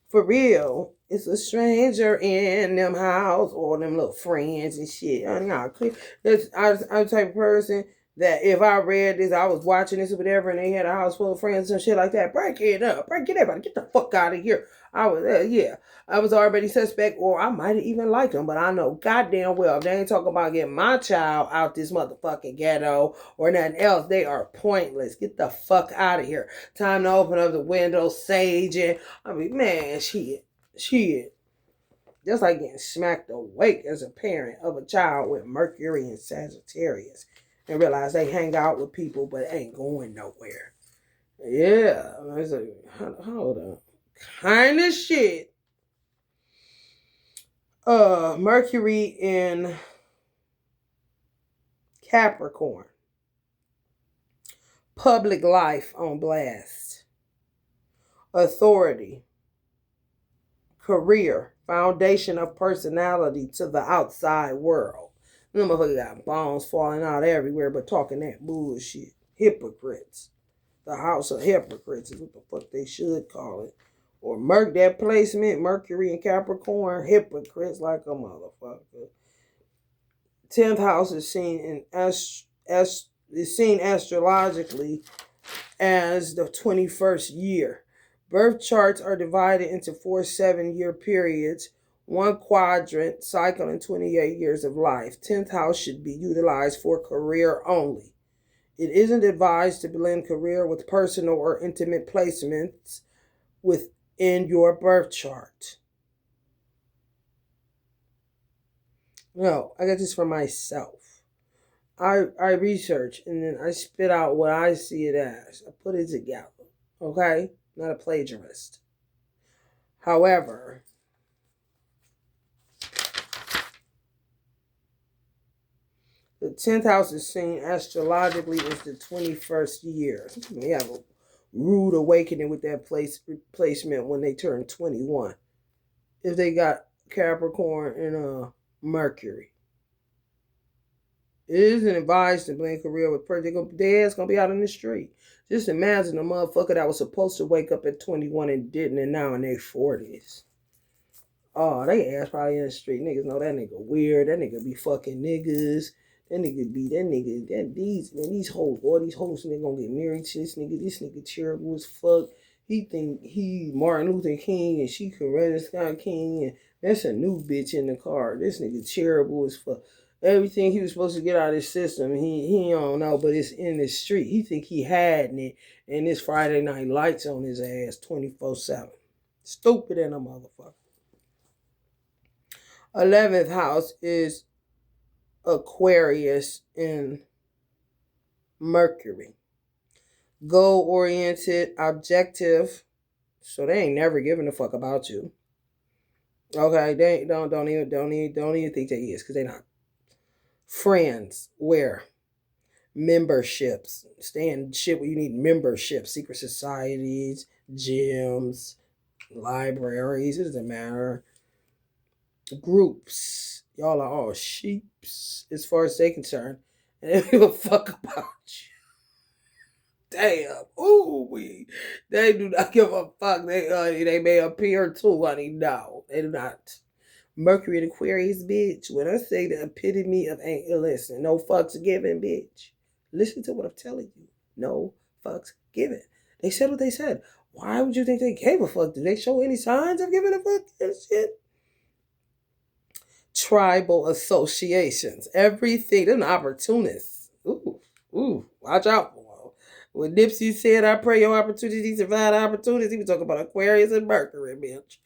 For real. It's a stranger in them house or them little friends and shit. I'm the type of person that if I read this, I was watching this or whatever, and they had a house full of friends and shit like that. Break it up. Get everybody. Get the fuck out of here. I was already suspect, or I might have even liked them, but I know goddamn well if they ain't talking about getting my child out this motherfucking ghetto or nothing else, they are pointless. Get the fuck out of here. Time to open up the window, sage it. I mean, man, shit. Just like getting smacked awake as a parent of a child with Mercury and Sagittarius and realize they hang out with people but ain't going nowhere. Yeah. It's like, hold on. Kind of shit. Mercury in Capricorn. Public life on blast. Authority. Career. Foundation of personality to the outside world. Them motherfuckers got bones falling out everywhere but talking that bullshit. Hypocrites. The house of hypocrites is what the fuck they should call it. Or that placement, Mercury in Capricorn, hypocrites like a motherfucker. 10th house is seen astrologically as the 21st year. Birth charts are divided into 4 7-year periods, one quadrant cycling 28 years of life. 10th house should be utilized for career only. It isn't advised to blend career with personal or intimate placements within your birth chart. No, I got this for myself. I research and then I spit out what I see it as. I put it together. Okay? Not a plagiarist. However, the 10th house is seen astrologically as the 21st year. They have a rude awakening with that placement when they turn 21. If they got Capricorn and Mercury. It isn't advised to blend career with person. Their ass gonna be out in the street. Just imagine a motherfucker that was supposed to wake up at 21 and didn't, and now in their 40s. Oh, they ass probably in the street. Niggas know that nigga weird. That nigga be fucking niggas. These hoes, all these hoes nigga gonna get married to this nigga. This nigga terrible as fuck. He think he Martin Luther King and she Coretta Scott King and that's a new bitch in the car. This nigga terrible as fuck. Everything he was supposed to get out of his system, he don't know, but it's in the street. He think he hiding it, and this Friday night lights on his ass 24/7. Stupid in a motherfucker. 11th house is Aquarius in Mercury. Goal oriented, objective. So they ain't never giving a fuck about you. Okay, they don't even think they is, because they not. Friends, where? Memberships. Stay in shit where you need memberships. Secret societies, gyms, libraries. It doesn't matter. Groups. Y'all are all sheeps as far as they concerned. And they don't give a fuck about you. Damn. Ooh, they do not give a fuck. They may appear too, honey. No, they do not. Mercury and Aquarius, bitch. When I say the epitome of ain't, listen, no fucks given, bitch. Listen to what I'm telling you. No fucks given. They said what they said. Why would you think they gave a fuck? Did they show any signs of giving a fuck and shit? Tribal associations. Everything. They're opportunists. Ooh. Watch out for them. When Nipsey said, I pray your opportunities survive opportunities, he was talking about Aquarius and Mercury, bitch.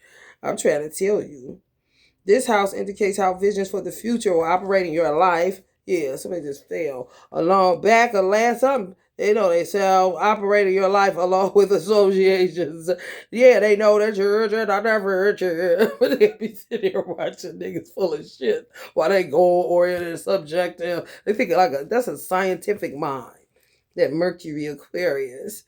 I'm trying to tell you. This house indicates how visions for the future will operate in your life. Yeah, somebody just fell. Along back or last something. They say operate in your life along with associations. Yeah, they know that you're not never church. But they be sitting here watching niggas full of shit while they goal oriented subjective. They think that's a scientific mind. That Mercury Aquarius.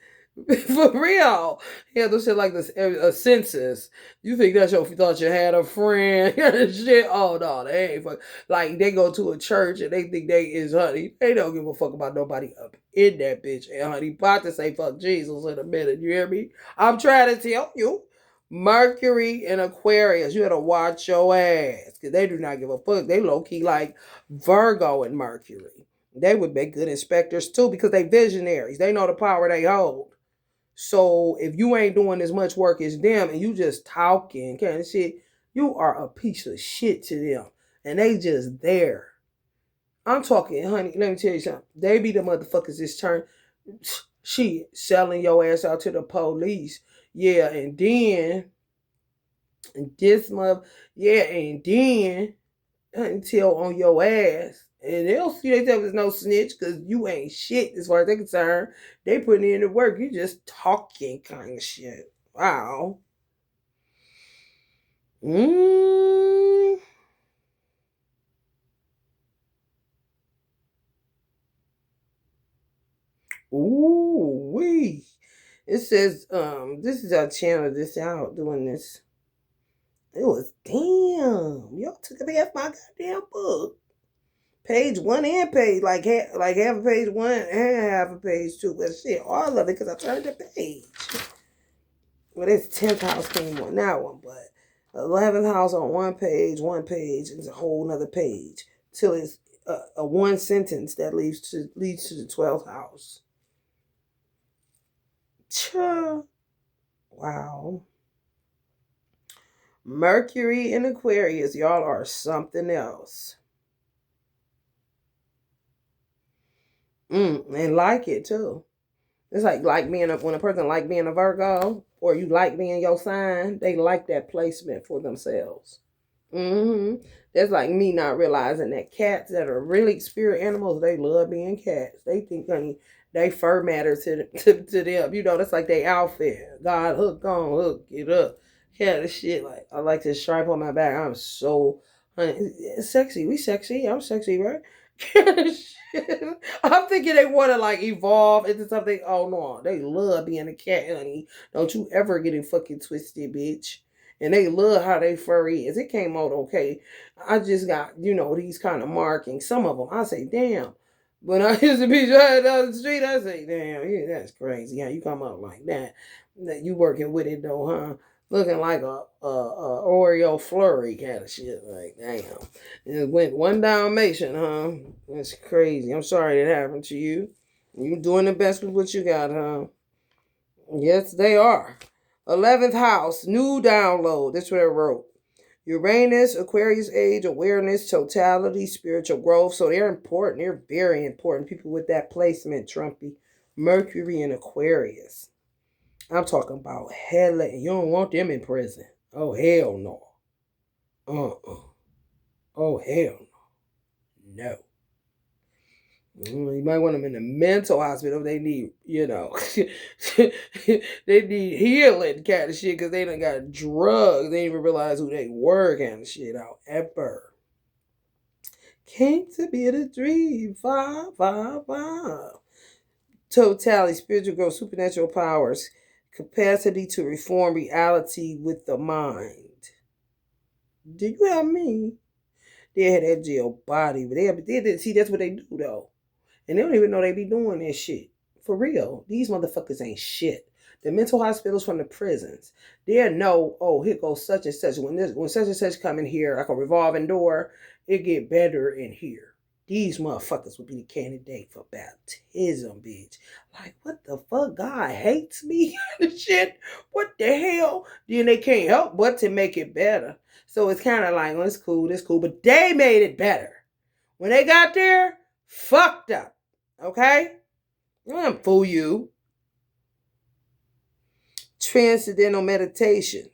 For real. Yeah, those shit like this a census. You think that's your thought you had a friend and shit? Oh no, they ain't fuck. Like they go to a church and they think they is honey. They don't give a fuck about nobody up in that bitch. And honey, about to say fuck Jesus in a minute. You hear me? I'm trying to tell you. Mercury and Aquarius, you gotta watch your ass. Cause they do not give a fuck. They low key like Virgo and Mercury. They would make good inspectors too because they visionaries. They know the power they hold. So if you ain't doing as much work as them and you just talking kind of shit, you are a piece of shit to them. And they just there. I'm talking, honey, let me tell you something. They be the motherfuckers this turn. Shit, selling your ass out to the police. Yeah, and then until on your ass. And they'll see themselves as no snitch because you ain't shit as far as they're concerned. They putting in the work. You just talking kind of shit. Wow. Ooh wee. It says, this is our channel this out doing this. It was damn. Y'all took a half my goddamn book. Page 1 and page half a page 1 and half a page 2, but shit, all of it because I turned the page. Well, this 10th house came on that one, but 11th house on one page is a whole nother page till it's a one sentence that leads to the 12th house. Wow. Mercury in Aquarius, y'all are something else. And like it too. It's like being when a person like being a Virgo or you like being your sign, they like that placement for themselves. That's like me not realizing that cats that are really spirit animals, they love being cats. They think, honey, they fur matters to them. That's like they outfit. God, hook on, hook it up. Yeah, this shit. Like I like this stripe on my back. I'm so honey, sexy. We sexy. I'm sexy, right? I'm thinking they want to like evolve into something. Oh no, they love being a cat, honey. Don't you ever get it fucking twisted, bitch. And they love how they furry is. It came out okay. I just got, these kind of markings. Some of them, I say, damn. When I used to be driving down the street, I say, damn, yeah, that's crazy. How you come out like that? That you working with it though, huh? Looking like a Oreo flurry kind of shit. Like, damn. It went one Dalmatian, huh? That's crazy. I'm sorry that happened to you. You doing the best with what you got, huh? Yes, they are. 11th house, new download. That's what I wrote. Uranus, Aquarius age, awareness, totality, spiritual growth. So they're important. They're very important. People with that placement, Trumpy. Mercury and Aquarius. I'm talking about hell. You don't want them in prison. Oh, hell no. Oh, hell no. You might want them in a mental hospital. They need, they need healing kind of shit because they done got drugs. They didn't even realize who they were kind of shit. However, came to be a dream. 555. Totality, spiritual growth, supernatural powers, capacity to reform reality with the mind. Do you have me? They had that jail body, but they see that's what they do though. And they don't even know they be doing that shit. For real. These motherfuckers ain't shit. The mental hospitals from the prisons, they know, oh, here goes such and such. When such and such come in here, like a revolving door, it get better in here. These motherfuckers would be the candidate for baptism, bitch. Like, what the fuck? God hates me? Shit. What the hell? Then they can't help but to make it better. So it's kind of like, well, it's cool. But they made it better. When they got there, fucked up. Okay? I don't fool you. Transcendental meditation.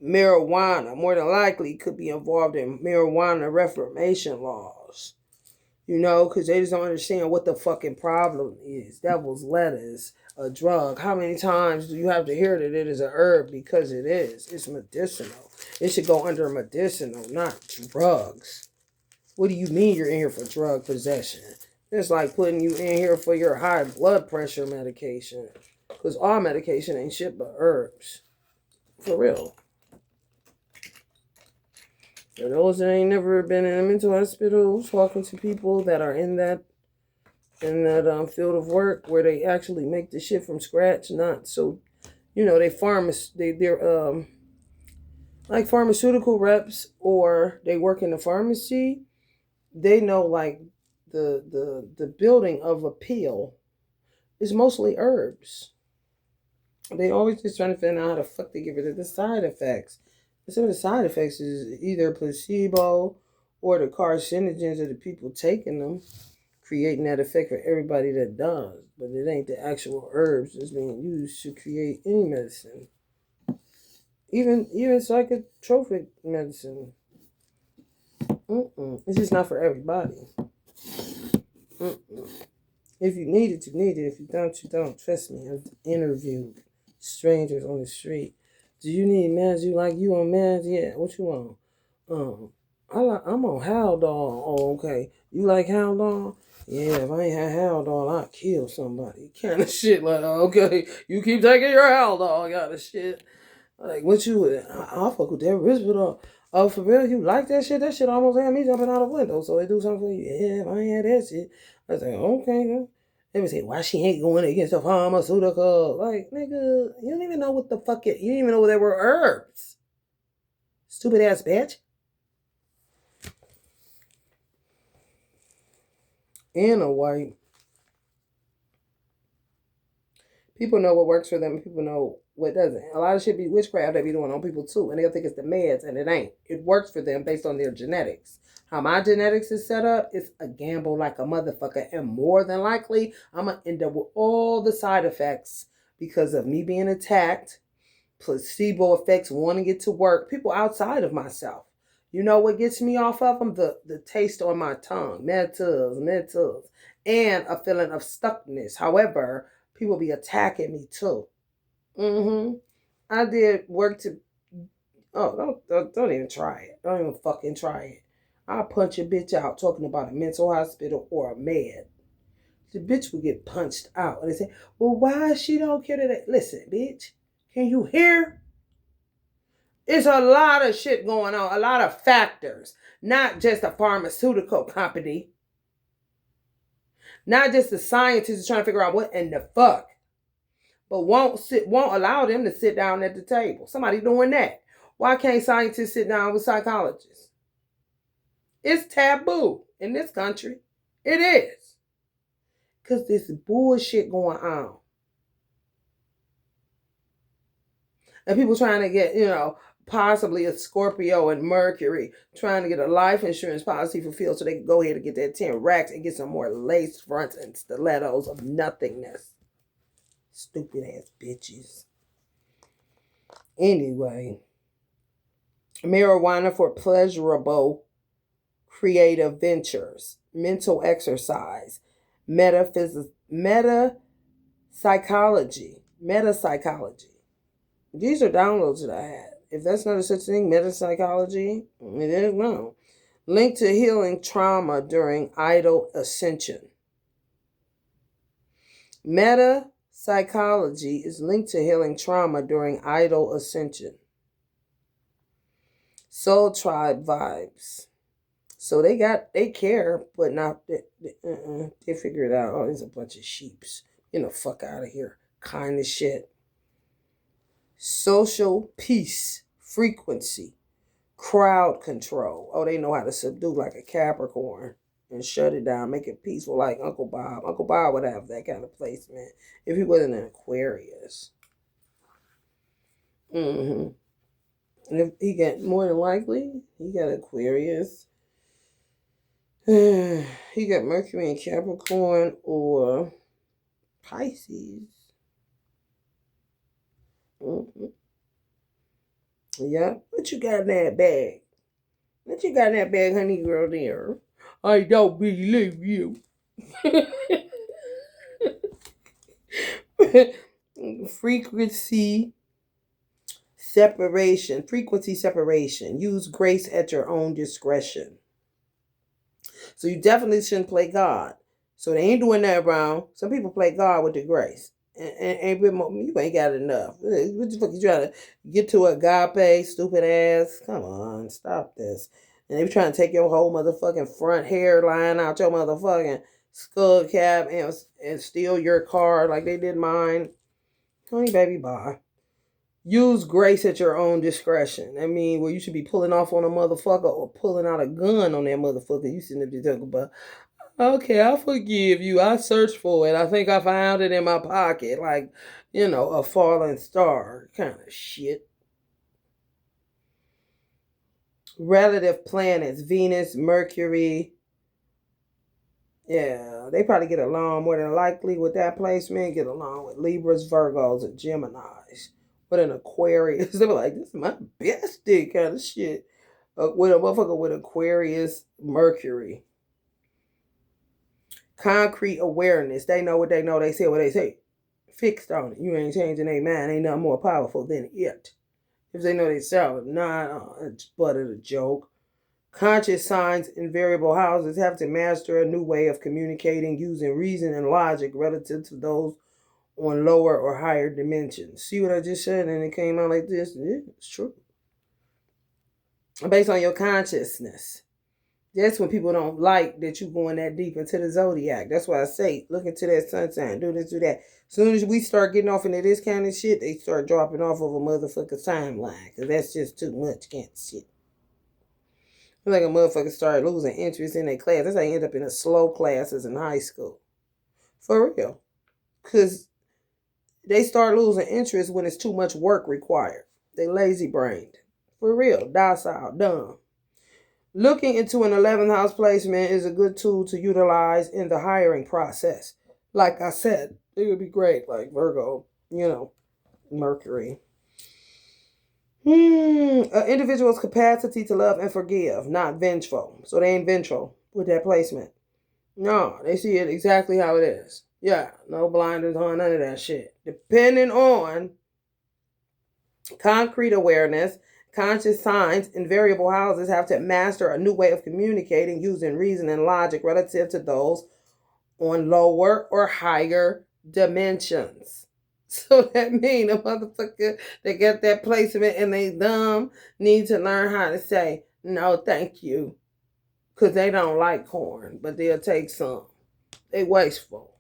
Marijuana, more than likely, could be involved in marijuana reformation laws. Because they just don't understand what the fucking problem is. Devil's lettuce, a drug. How many times do you have to hear that it is a herb? Because it is. It's medicinal. It should go under medicinal, not drugs. What do you mean you're in here for drug possession? It's like putting you in here for your high blood pressure medication. Because all medication ain't shit but herbs. For real. For those that ain't never been in a mental hospital, talking to people that are in that field of work where they actually make the shit from scratch, not so, they're like pharmaceutical reps, or they work in the pharmacy. They know like the building of a pill is mostly herbs. They always just trying to find out how the fuck they get rid of the side effects. Some of the side effects is either placebo or the carcinogens of the people taking them, creating that effect for everybody that does. But it ain't the actual herbs that's being used to create any medicine. Even psychotropic medicine. It's just not for everybody. If you need it, you need it. If you don't, you don't. Trust me. I've interviewed strangers on the street. Do you need meds? You on meds? Yeah. What you want? I'm on Haldol. Oh, okay. You like Haldol? Yeah. If I ain't had Haldol, I'd kill somebody. Kind of shit. Like, okay, you keep taking your Haldol. Kind of shit. Like, what you with? I'll fuck with that Risperdal. Oh, for real? You like that shit? That shit almost had me jumping out the window. So they do something for you. Yeah, if I ain't had that shit. I was like, okay. They would say, why she ain't going against the pharmaceutical? Like, nigga, you don't even know what the fuck it. You didn't even know there were herbs. Stupid ass bitch. And a white. People know what works for them. People know what doesn't. A lot of shit be witchcraft they be doing on people too. And they'll think it's the meds, and it ain't. It works for them based on their genetics. How my genetics is set up, it's a gamble like a motherfucker. And more than likely, I'm going to end up with all the side effects because of me being attacked, placebo effects, wanting it to work, people outside of myself. You know what gets me off of them? The taste on my tongue, medicals, and a feeling of stuckness. However, people be attacking me too. I did work to... Oh, don't even try it. Don't even fucking try it. I'll punch a bitch out talking about a mental hospital or a med. The bitch will get punched out. And they say, well, why she don't care that? Listen, bitch. Can you hear? It's a lot of shit going on. A lot of factors. Not just a pharmaceutical company. Not just the scientists trying to figure out what in the fuck. But won't allow them to sit down at the table. Somebody doing that. Why can't scientists sit down with psychologists? It's taboo in this country. It is. Because there's bullshit going on. And people trying to get, possibly a Scorpio and Mercury trying to get a life insurance policy fulfilled so they can go ahead and get that 10 racks and get some more lace fronts and stilettos of nothingness. Stupid ass bitches. Anyway, marijuana for pleasurable creative ventures, mental exercise, metaphysics, metapsychology. These are downloads that I had. If that's not a such thing, metapsychology, it is no. Linked to healing trauma during idol ascension. Metapsychology is linked to healing trauma during idol ascension. Soul tribe vibes. So they care, but not, they figure it out. Oh, there's a bunch of sheeps. Get the fuck out of here. Kind of shit. Social peace, frequency, crowd control. Oh, they know how to subdue like a Capricorn and shut it down, make it peaceful like Uncle Bob. Uncle Bob would have that kind of placement if he wasn't an Aquarius. And if he got, more than likely, he got Aquarius. He got Mercury in Capricorn or Pisces. Yeah, what you got in that bag? What you got in that bag, honey girl there? I don't believe you. Frequency separation. Use grace at your own discretion. So you definitely shouldn't play God. So they ain't doing that wrong. Some people play God with the grace. And you ain't got enough. What the fuck you trying to get to agape, stupid ass? Come on, stop this. And they trying to take your whole motherfucking front hairline out your motherfucking skull cap and steal your car like they did mine. Honey, baby, bye. Use grace at your own discretion. I mean, where you should be pulling off on a motherfucker or pulling out a gun on that motherfucker. You sitting there talking about, okay, I forgive you. I searched for it. I think I found it in my pocket. Like, a falling star kind of shit. Relative planets, Venus, Mercury. Yeah, they probably get along more than likely with that placement. Get along with Libras, Virgos, and Geminis. With an Aquarius. They were like, this is my bestie kind of shit. With a motherfucker with Aquarius, Mercury. Concrete awareness. They know what they know. They say what they say. Fixed on it. You ain't changing their mind. Ain't nothing more powerful than it. If they know they self, it's but a joke. Conscious signs in variable houses have to master a new way of communicating using reason and logic relative to those on lower or higher dimensions. See what I just said? And it came out like this. Yeah, it's true. Based on your consciousness. That's when people don't like that you going that deep into the zodiac. That's why I say, look into that sun sign, do this, do that. As soon as we start getting off into this kind of shit, they start dropping off of a motherfucking timeline. Because that's just too much kind of shit. It's like a motherfucker start losing interest in their class. That's how you end up in a slow classes in high school. For real. Because they start losing interest when it's too much work required. They lazy brained. For real. Docile. Dumb. Looking into an 11th house placement is a good tool to utilize in the hiring process. Like I said, it would be great. Like Virgo, Mercury. An individual's capacity to love and forgive, not vengeful. So they ain't vengeful with that placement. No, they see it exactly how it is. Yeah, no blinders on, none of that shit. Depending on concrete awareness, conscious signs in variable houses have to master a new way of communicating using reason and logic relative to those on lower or higher dimensions. So that means a motherfucker that get that placement and they dumb need to learn how to say, no, thank you. Because they don't like corn, but they'll take some. They wasteful.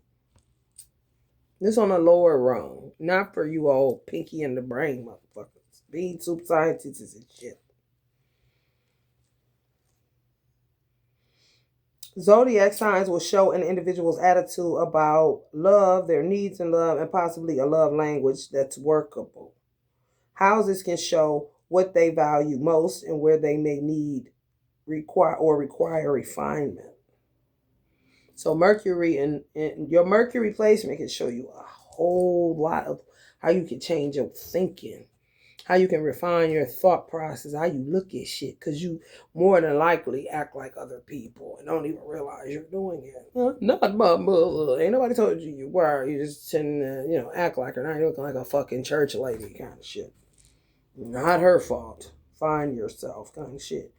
This on a lower rung. Not for you old pinky in the brain motherfuckers. Being super scientists and shit. Zodiac signs will show an individual's attitude about love, their needs in love, and possibly a love language that's workable. Houses can show what they value most, and where they may require refinement. So Mercury and your Mercury placement can show you a whole lot of how you can change your thinking, how you can refine your thought process, how you look at shit, because you more than likely act like other people and don't even realize you're doing it. Not my mother. Ain't nobody told you you were. You just tend to, act like her. Now you're looking like a fucking church lady kind of shit. Not her fault. Find yourself kind of shit.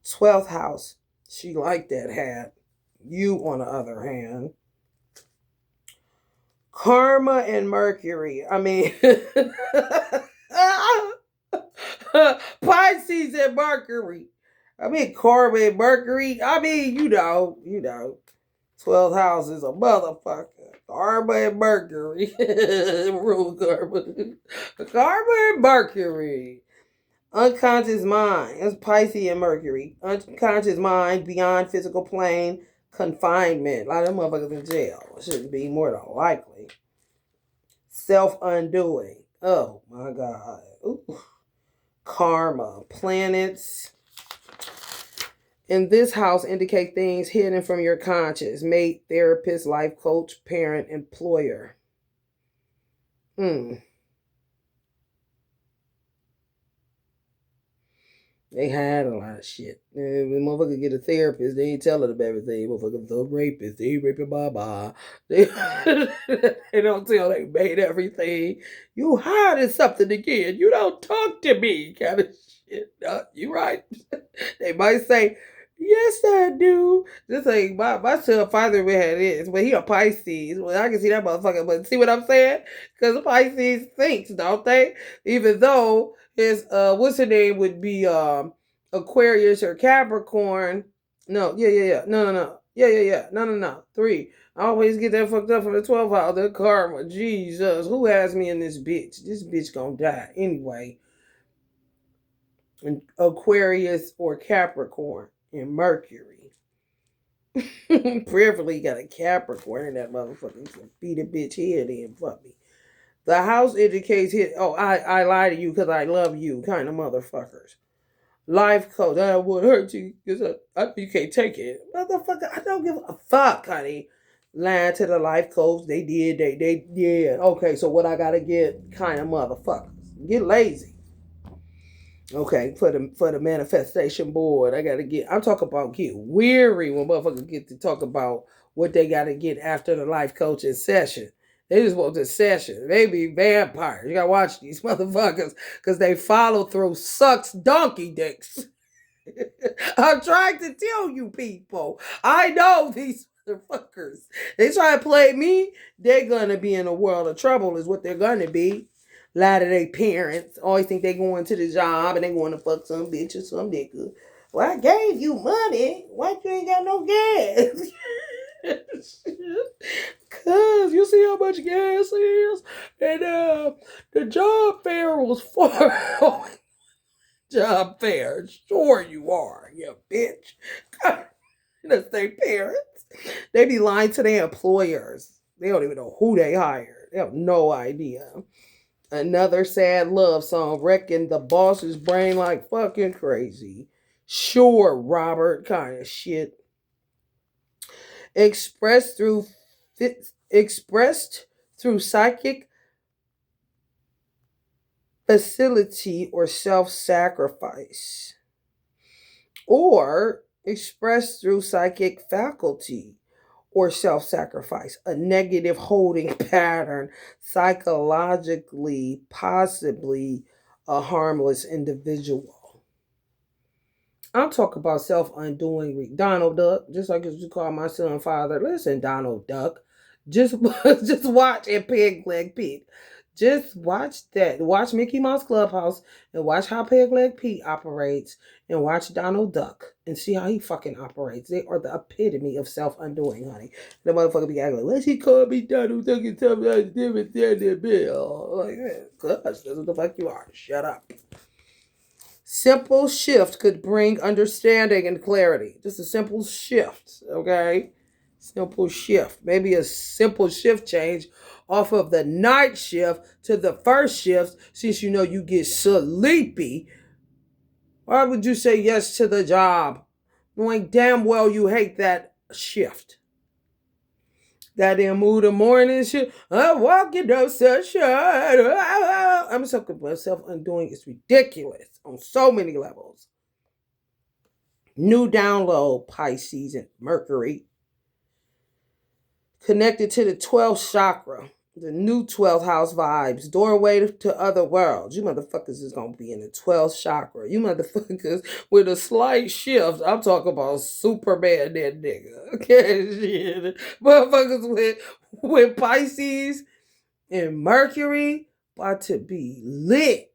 12th house. She liked that hat. You, on the other hand, Karma and Mercury. I mean, Pisces and Mercury. I mean, Karma and Mercury. I mean, 12th house is a motherfucker. Karma and Mercury. Rule karma. Karma and Mercury. Unconscious mind. That's Pisces and Mercury. Unconscious mind beyond physical plane. Confinement. A lot of them motherfuckers in jail. Shouldn't be more than likely. Self-undoing. Oh my God. Ooh. Karma. Planets in this house indicate things hidden from your conscious. Mate, therapist, life coach, parent, employer. They had a lot of shit. When motherfucker get a therapist, they ain't telling them everything. Motherfucker, the rapist, they raping baba. They don't tell they made everything. You hiding something again. You don't talk to me, kind of shit. You right. They might say, yes, I do. Just like my son father had this, but he a Pisces. Well, I can see that motherfucker, but see what I'm saying? Because Pisces thinks, don't they? Even though his what's her name would be Aquarius or Capricorn. No, yeah. No. Yeah. No. 3. I always get that fucked up from the 12th house. The karma. Jesus. Who has me in this bitch? This bitch gonna die anyway. And Aquarius or Capricorn and Mercury. Prayerfully got a Capricorn in that motherfucker. So beat a bitch head in, fuck me. The house indicates here. Oh, I lie to you because I love you, kind of motherfuckers. Life coach. I would hurt you because you can't take it, motherfucker. I don't give a fuck, honey. Lying to the life coach. They did. They yeah. Okay, so what I gotta get, kind of motherfuckers. Get lazy. Okay, for the manifestation board, I gotta get. I'm talking about get weary when motherfuckers get to talk about what they gotta get after the life coaching session. They just want the session. They be vampires. You gotta watch these motherfuckers because they follow through sucks donkey dicks. I'm trying to tell you people. I know these motherfuckers. They try to play me, they're gonna be in a world of trouble, is what they're gonna be. A lot of their parents always think they going to the job and they going to fuck some bitch or some nigga. Well, I gave you money. Why you ain't got no gas? Cause you see how much gas is, and the job fair was for job fair. Sure you are, you bitch. That's their parents. They be lying to their employers. They don't even know who they hired. They have no idea. Another sad love song, wrecking the boss's brain like fucking crazy. Sure, Robert, kind of shit. Expressed through psychic facility or self-sacrifice, or expressed through psychic faculty or self-sacrifice, a negative holding pattern, psychologically, possibly a harmless individual. I'm talking about self-undoing. Donald Duck, just like you call my son father. Listen, Donald Duck, just watch and Peg Leg Pete. Just watch that. Watch Mickey Mouse Clubhouse and watch how Peg Leg Pete operates and watch Donald Duck and see how he fucking operates. They are the epitome of self-undoing, honey. The motherfucker be acting like, what's he call me Donald Duck and tell me I was different than the bill? Like, gosh, that's what the fuck you are. Shut up. Simple shift could bring understanding and clarity. Just a simple shift, okay? Simple shift. Maybe a simple shift change off of the night shift to the first shift, since you know you get sleepy Why would you say yes to the job knowing damn well you hate that shift? Goddamn move the morning shit. I'm walking up sunshine. I'm so myself undoing. It's ridiculous on so many levels. New download, Pisces and Mercury. Connected to the 12th chakra. The new 12th house vibes. Doorway to other worlds. You motherfuckers is going to be in the 12th chakra. You motherfuckers with a slight shift. I'm talking about Superman that nigga. Okay, shit. Motherfuckers with Pisces and Mercury about to be lit.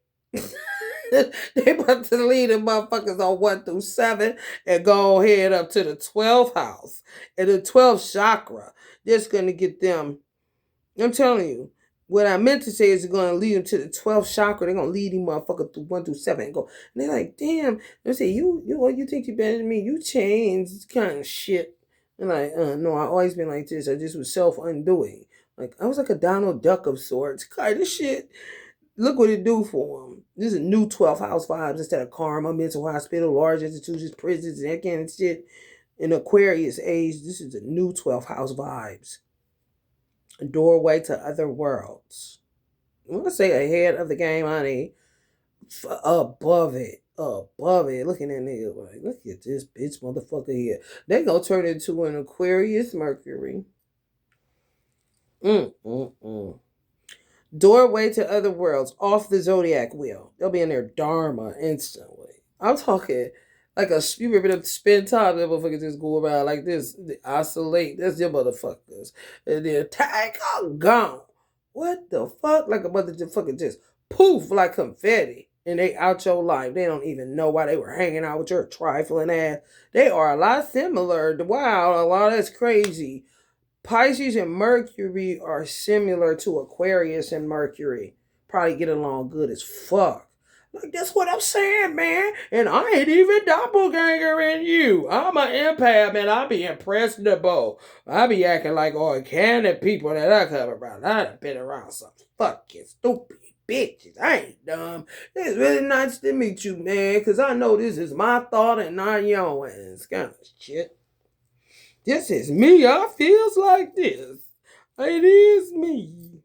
They about to lead the motherfuckers on 1 through 7 and go ahead up to the 12th house and the 12th chakra. That's going to get them. I'm telling you, what I meant to say is it's going to lead them to the 12th chakra. They're going to lead these motherfuckers through 1 through 7 and go. And they're like, damn. They say, you think you better than me? You changed kind of shit. And like, no, I always been like this. I just was self-undoing. Like, I was like a Donald Duck of sorts. Kind of shit. Look what it do for them. This is new 12th house vibes instead of karma, mental hospital, large institutions, prisons, and that kind of shit. In Aquarius age, this is the new 12th house vibes. A doorway to other worlds. I want to say ahead of the game, honey. Above it. Above it. Looking at nigga like, look at this bitch motherfucker here. They gonna turn into an Aquarius Mercury. Doorway to other worlds, off the zodiac wheel. They'll be in their dharma instantly. I'm talking like you remember to spend time, that motherfuckers just go around like this, oscillate. That's your motherfuckers. And then tag gone. What the fuck? Like a motherfucker just poof like confetti. And they out your life. They don't even know why they were hanging out with your trifling ass. They are a lot similar. Wow, a lot that's crazy. Pisces and Mercury are similar to Aquarius and Mercury. Probably get along good as fuck. Like, that's what I'm saying, man. And I ain't even doppelganger in you. I'm an empath, man. I be impressionable. I be acting like organic people that I come around. I done been around some fucking stupid bitches. I ain't dumb. It's really nice to meet you, man. Because I know this is my thought and not yours. Kind of shit. This is me. I feels like this. It is me.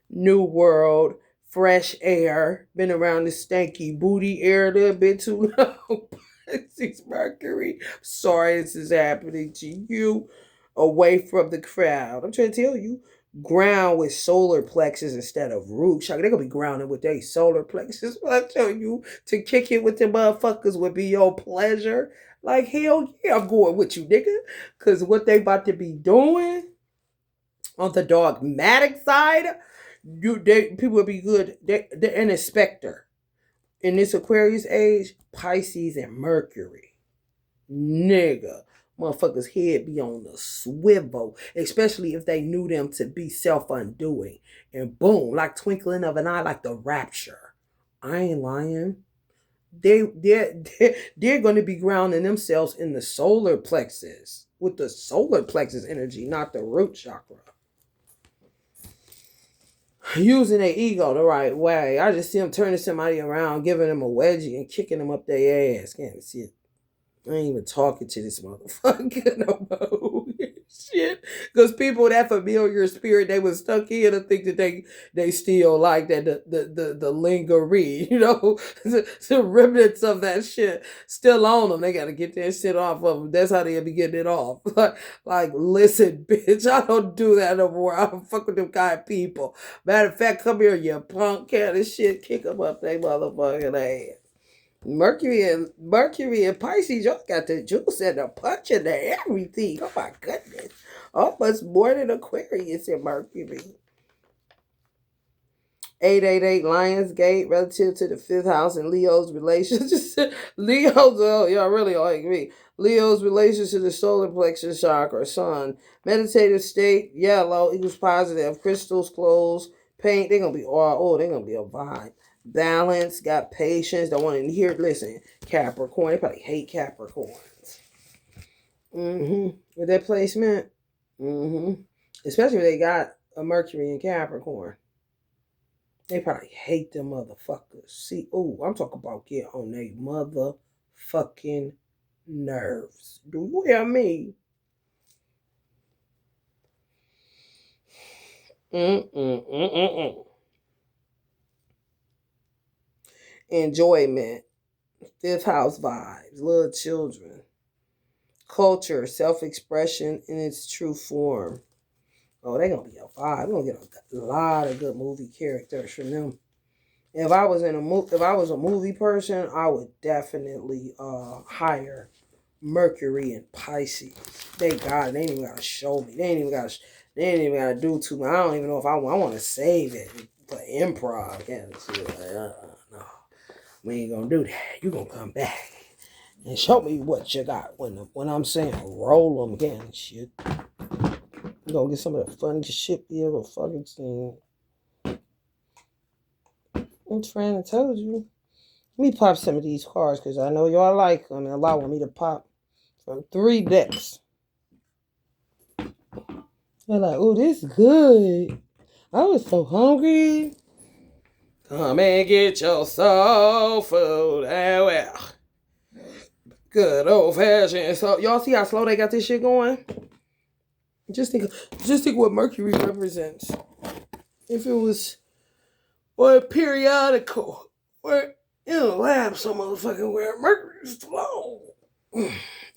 New world, fresh air. Been around the stanky booty area a bit too long. Pisces Mercury. Sorry this is happening to you. Away from the crowd. I'm trying to tell you. Ground with solar plexus instead of root chakra. They're gonna be grounded with their solar plexus. What I tell you, to kick it with the motherfuckers would be your pleasure. Like, hell yeah, I'm going with you, nigga. Because what they about to be doing on the dogmatic side, people will be good. They're an inspector. In this Aquarius age, Pisces and Mercury. Nigga. Motherfuckers' head be on the swivel. Especially if they knew them to be self-undoing. And boom, like twinkling of an eye, like the rapture. I ain't lying. They're going to be grounding themselves in the solar plexus with the solar plexus energy, not the root chakra. Using their ego the right way. I just see them turning somebody around, giving them a wedgie and kicking them up their ass. Can't see it. I ain't even talking to this motherfucker no more. Shit. Because people that familiar spirit they was stuck in to think that they still like that the lingerie, you know, the remnants of that shit still on them. They gotta get that shit off of them. That's how they'll be getting it off. Like, listen, bitch, I don't do that no more. I don't fuck with them kind of people. Matter of fact, come here, you punk kind of shit. Kick them up they motherfucking ass. Mercury and Pisces, y'all got the juice and the punch and the everything. Oh my goodness. Almost more than Aquarius and Mercury. 888 Lionsgate relative to the 5th house in Leo's relations. Leo's, oh, y'all really like me. Leo's relations to the solar plexus chakra, sun. Meditative state, yellow, equals positive. Crystals, clothes, paint, they're going to be they're going to be a vibe. Balance, got patience, don't want to hear, listen, Capricorn, they probably hate Capricorns. With that placement, especially if they got a Mercury in Capricorn. They probably hate them motherfuckers. See, oh, I'm talking about get on their motherfucking nerves. Do you hear me? Mm-mm-mm-mm-mm. Enjoyment, fifth house vibes, little children, culture, self-expression in its true form. Oh, they gonna be a vibe. We're gonna get a lot of good movie characters from them. If I was a movie person, I would definitely hire Mercury and Pisces. They got it. They ain't even gotta show me. They ain't even gotta do too much. I don't even know if I want to save it for improv and shit. Like, no, we ain't gonna do that. You gonna come back and show me what you got when I'm saying roll them again and shit. You gonna get some of the funniest shit you ever fucking seen. I'm trying to tell you. Let me pop some of these cards because I know y'all like them and allowing me to pop from 3 decks. They're like, oh, this is good. I was so hungry. Come and get your soul food. Oh, well. Good old fashioned. So y'all see how slow they got this shit going? Just think what Mercury represents. If it was or a periodical or in a lab some motherfucking where Mercury's slow.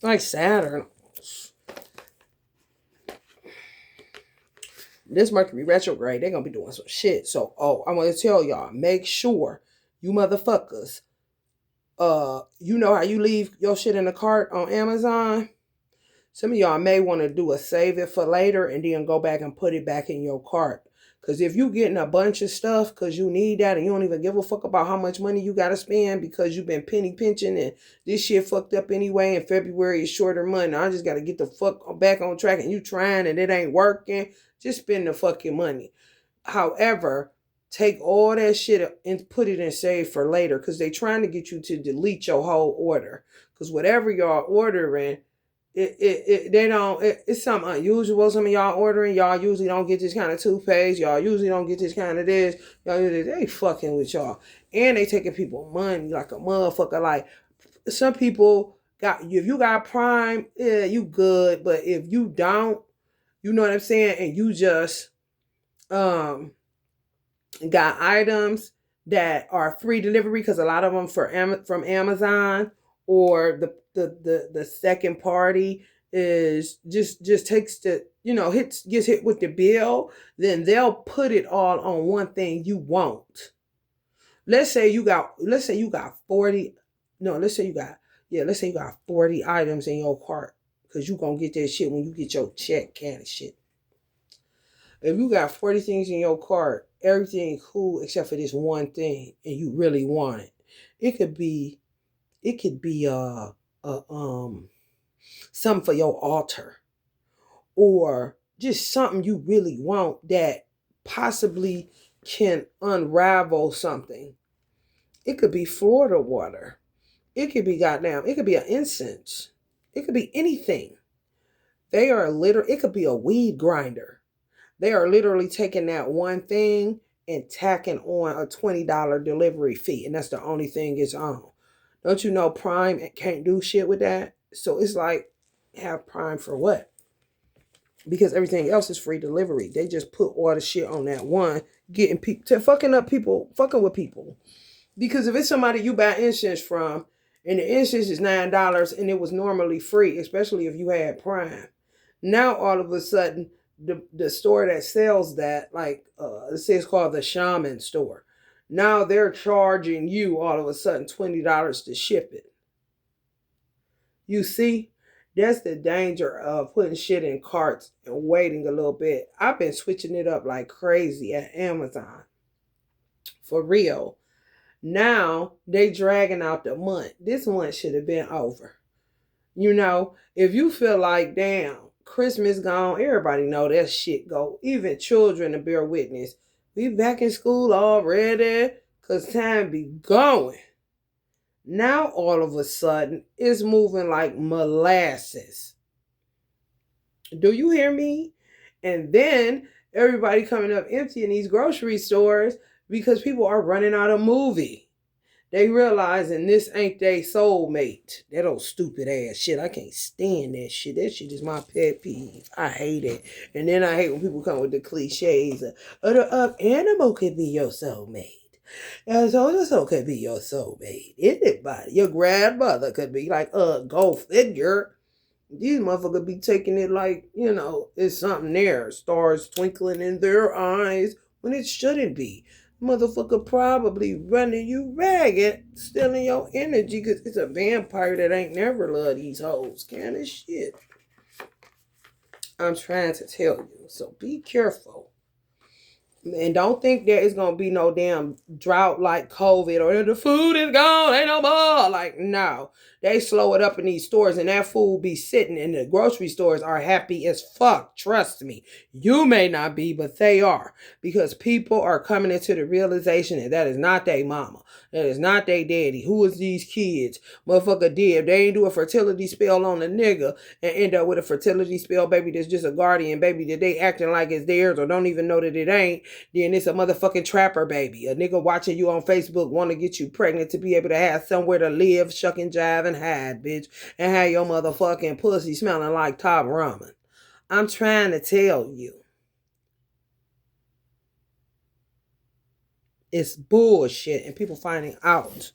Like Saturn. This Mercury retrograde, they're gonna be doing some shit. So, I'm gonna tell y'all, make sure you motherfuckers, you know how you leave your shit in the cart on Amazon? Some of y'all may want to do a save it for later and then go back and put it back in your cart. Because if you getting a bunch of stuff because you need that and you don't even give a fuck about how much money you got to spend because you've been penny pinching and this shit fucked up anyway and February is shorter month. I just got to get the fuck back on track and you trying and it ain't working. Just spend the fucking money. However, take all that shit and put it in save for later because they trying to get you to delete your whole order. Because whatever y'all ordering, it's something unusual. Some of y'all ordering, y'all usually don't get this kind of toothpaste. Y'all usually don't get this kind of this. Y'all usually, they fucking with y'all. And they taking people money like a motherfucker. Like some people if you got Prime, yeah, you good. But if you don't, you know what I'm saying? And you just got items that are free delivery because a lot of them from Amazon or the second party is just takes the gets hit with the bill, then they'll put it all on one thing you want. Let's say you got 40. No, let's say you got 40 items in your cart because you gonna get that shit when you get your check kind of shit. If you got 40 things in your cart, everything cool except for this one thing, and you really want it. It could be something for your altar, or just something you really want that possibly can unravel something. It could be Florida water. It could be it could be an incense. It could be anything. It could be a weed grinder. They are literally taking that one thing and tacking on a $20 delivery fee. And that's the only thing it's on. Don't you know Prime can't do shit with that? So it's like, have Prime for what? Because everything else is free delivery. They just put all the shit on that one, fucking with people. Because if it's somebody you buy incense from, and the incense is $9 and it was normally free, especially if you had Prime. Now all of a sudden, the store that sells that, like it's called the Shaman store. Now they're charging you all of a sudden $20 to ship it. You see, that's the danger of putting shit in carts and waiting a little bit. I've been switching it up like crazy at Amazon. For real. Now they dragging out the month. This month should have been over. If you feel like, damn, Christmas gone, everybody know that shit go. Even children to bear witness. We back in school already because time be going. Now all of a sudden, it's moving like molasses. Do you hear me? And then everybody coming up empty in these grocery stores because people are running out of movie. They realizing this ain't their soulmate. That old stupid ass shit. I can't stand that shit. That shit is my pet peeve. I hate it. And then I hate when people come with the cliches of, the animal could be your soulmate. And so could be your soulmate. Anybody. Your grandmother could be like, go figure. These motherfuckers be taking it like, it's something there. Stars twinkling in their eyes when it shouldn't be. Motherfucker probably running you ragged, stealing your energy because it's a vampire that ain't never loved these hoes. Kind of shit. I'm trying to tell you. So be careful. And don't think there is going to be no damn drought like COVID or the food is gone, ain't no more. Like, no. They slow it up in these stores and that food be sitting in the grocery stores are happy as fuck. Trust me. You may not be, but they are. Because people are coming into the realization that is not their mama. That is not their daddy. Who is these kids? Motherfucker did. They ain't do a fertility spell on a nigga and end up with a fertility spell baby that's just a guardian baby that they acting like it's theirs or don't even know that it ain't. Then it's a motherfucking trapper baby. A nigga watching you on Facebook want to get you pregnant to be able to have somewhere to live, shuck and jive and hide, bitch. And have your motherfucking pussy smelling like top ramen. I'm trying to tell you. It's bullshit and people finding out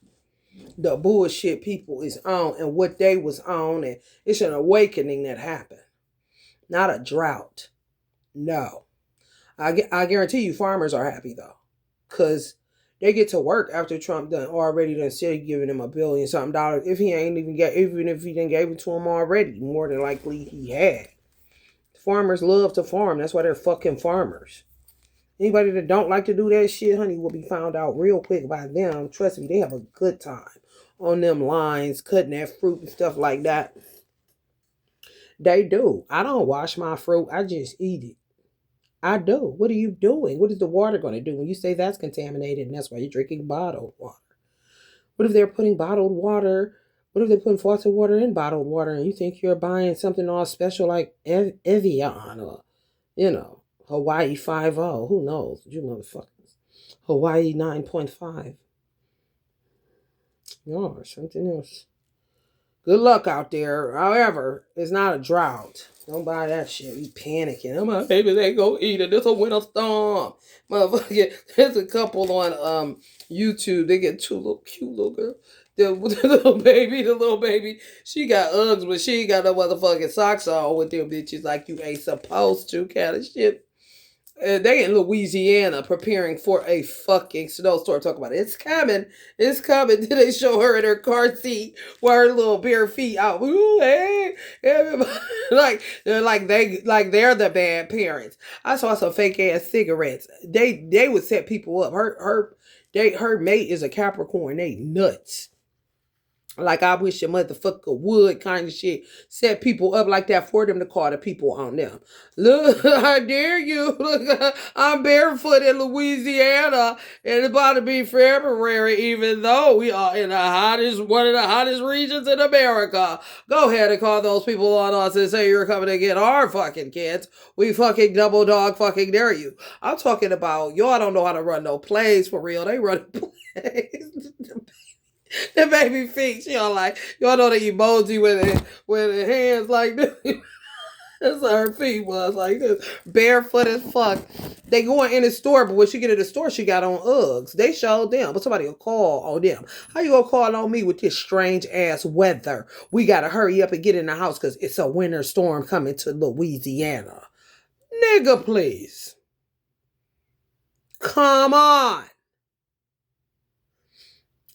the bullshit people is on and what they was on, and it's an awakening that happened. Not a drought. No. I guarantee you farmers are happy though. Because they get to work after Trump already said giving them $1 billion something dollars. If he ain't even even if he didn't gave it to him already, more than likely he had. Farmers love to farm. That's why they're fucking farmers. Anybody that don't like to do that shit, honey, will be found out real quick by them. Trust me, they have a good time on them lines, cutting that fruit and stuff like that. They do. I don't wash my fruit. I just eat it. I do. What are you doing? What is the water going to do when you say that's contaminated and that's why you're drinking bottled water? What if they're putting bottled water? What if they're putting faucet water in bottled water and you think you're buying something all special like Evian or, Hawaii 5.0? Who knows? You motherfuckers. Hawaii 9.5. Or something else. Good luck out there. However, it's not a drought. Don't buy that shit. You panicking. I'm like, baby, they go eat it. It's a winter storm. Motherfucker, there's a couple on YouTube. They get two little cute little girls. The little baby, she got Uggs, but she ain't got no motherfucking socks on with them bitches like you ain't supposed to kind of shit. They in Louisiana preparing for a fucking snowstorm. Talk about it. It's coming. It's coming. Then they show her in her car seat with her little bare feet out. Ooh, hey, everybody. they're the bad parents. I saw some fake ass cigarettes. They would set people up. Her mate is a Capricorn. They nuts. Like I wish a motherfucker would kind of shit. Set people up like that for them to call the people on them. Look, I dare you. Look, I'm barefoot in Louisiana. And it's about to be February, even though we are in one of the hottest regions in America. Go ahead and call those people on us and say you're coming to get our fucking kids. We fucking double dog fucking dare you. I'm talking about y'all don't know how to run no plays for real. They run plays. The baby feet, y'all know the emoji with the hands like this. That's how her feet was like this, barefoot as fuck. They going in the store, but when she get in the store, she got on Uggs. They showed them, but somebody will call on them. How you gonna call on me with this strange ass weather? We gotta hurry up and get in the house because it's a winter storm coming to Louisiana. Nigga, please. Come on.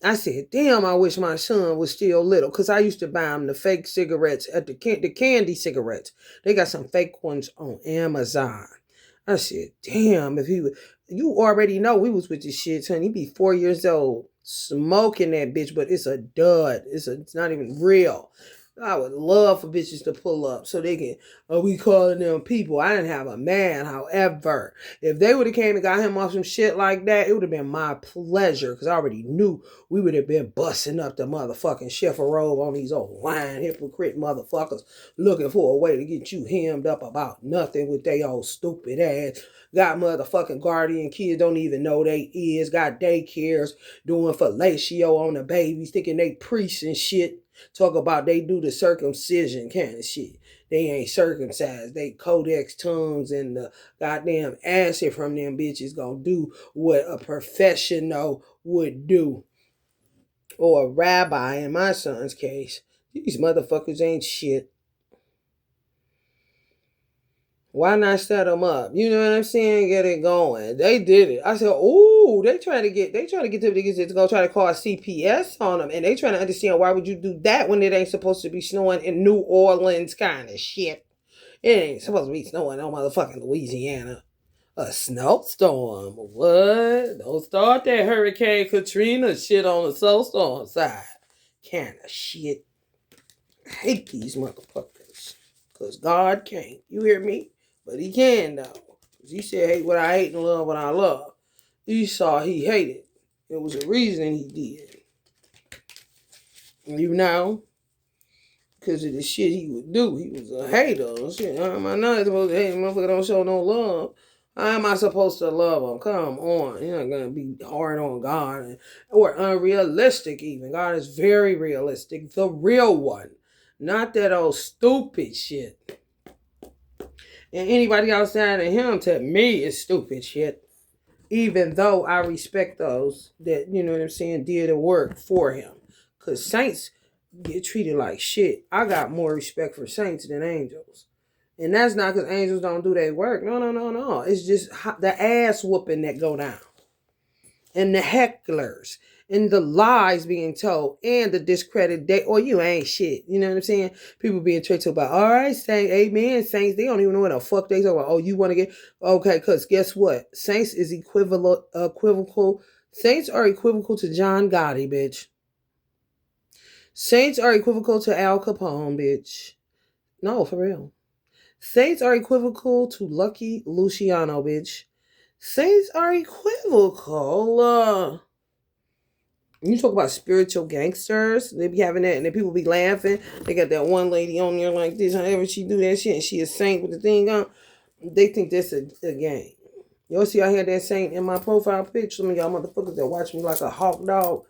I said, damn, I wish my son was still little. Because I used to buy him the fake cigarettes at the candy cigarettes. They got some fake ones on Amazon. I said, damn, if he was... You already know we was with this shit, son. He be 4 years old smoking that bitch, but it's a dud. It's not even real. I would love for bitches to pull up so they can, we calling them people. I didn't have a man, however. If they would have came and got him off some shit like that, it would have been my pleasure because I already knew we would have been busting up the motherfucking chef robe on these old lying hypocrite motherfuckers looking for a way to get you hemmed up about nothing with they old stupid ass. Got motherfucking guardian kids don't even know they is. Got daycares doing fellatio on the babies, thinking they priests and shit. Talk about they do the circumcision kind of shit. They ain't circumcised. They codex tongues and the goddamn acid from them bitches gonna do what a professional would do. Or a rabbi in my son's case. These motherfuckers ain't shit. Why not set them up? You know what I'm saying? Get it going. They did it. I said, "Ooh, they trying to get them to go try to call CPS on them, and they trying to understand why would you do that when it ain't supposed to be snowing in New Orleans kind of shit. It ain't supposed to be snowing on motherfucking Louisiana. A snowstorm. What? Don't start that Hurricane Katrina shit on the snowstorm side. Kind of shit. I hate these motherfuckers. Because God can't. You hear me? But he can, though. He said, hate what I hate and love what I love. Esau, he hated. It was a reason he did. You know? Because of the shit he would do. He was a hater. Shit, how am I not supposed to hate him? Motherfucker don't show no love. How am I supposed to love him? Come on. You're not going to be hard on God. Or unrealistic even. God is very realistic. The real one. Not that old stupid shit. And anybody outside of him, to me, is stupid shit. Even though I respect those that, you know what I'm saying, did the work for him. Because saints get treated like shit. I got more respect for saints than angels. And that's not because angels don't do their work. No. It's just the ass whooping that go down. And the hecklers. And the lies being told and the discredit, you ain't shit. You know what I'm saying? People being tricked about, all right, saints, amen, saints. They don't even know what the fuck they talk about. Oh, you want to get, okay, because guess what? Saints is equivocal. Saints are equivocal to John Gotti, bitch. Saints are equivocal to Al Capone, bitch. No, for real. Saints are equivocal to Lucky Luciano, bitch. Saints are equivocal. You talk about spiritual gangsters, they be having that, and then people be laughing. They got that one lady on there like this, however she do that shit, and she a saint with the thing on. They think that's a game. Y'all see I had that saint in my profile picture. Some of y'all motherfuckers that watch me like a hawk dog.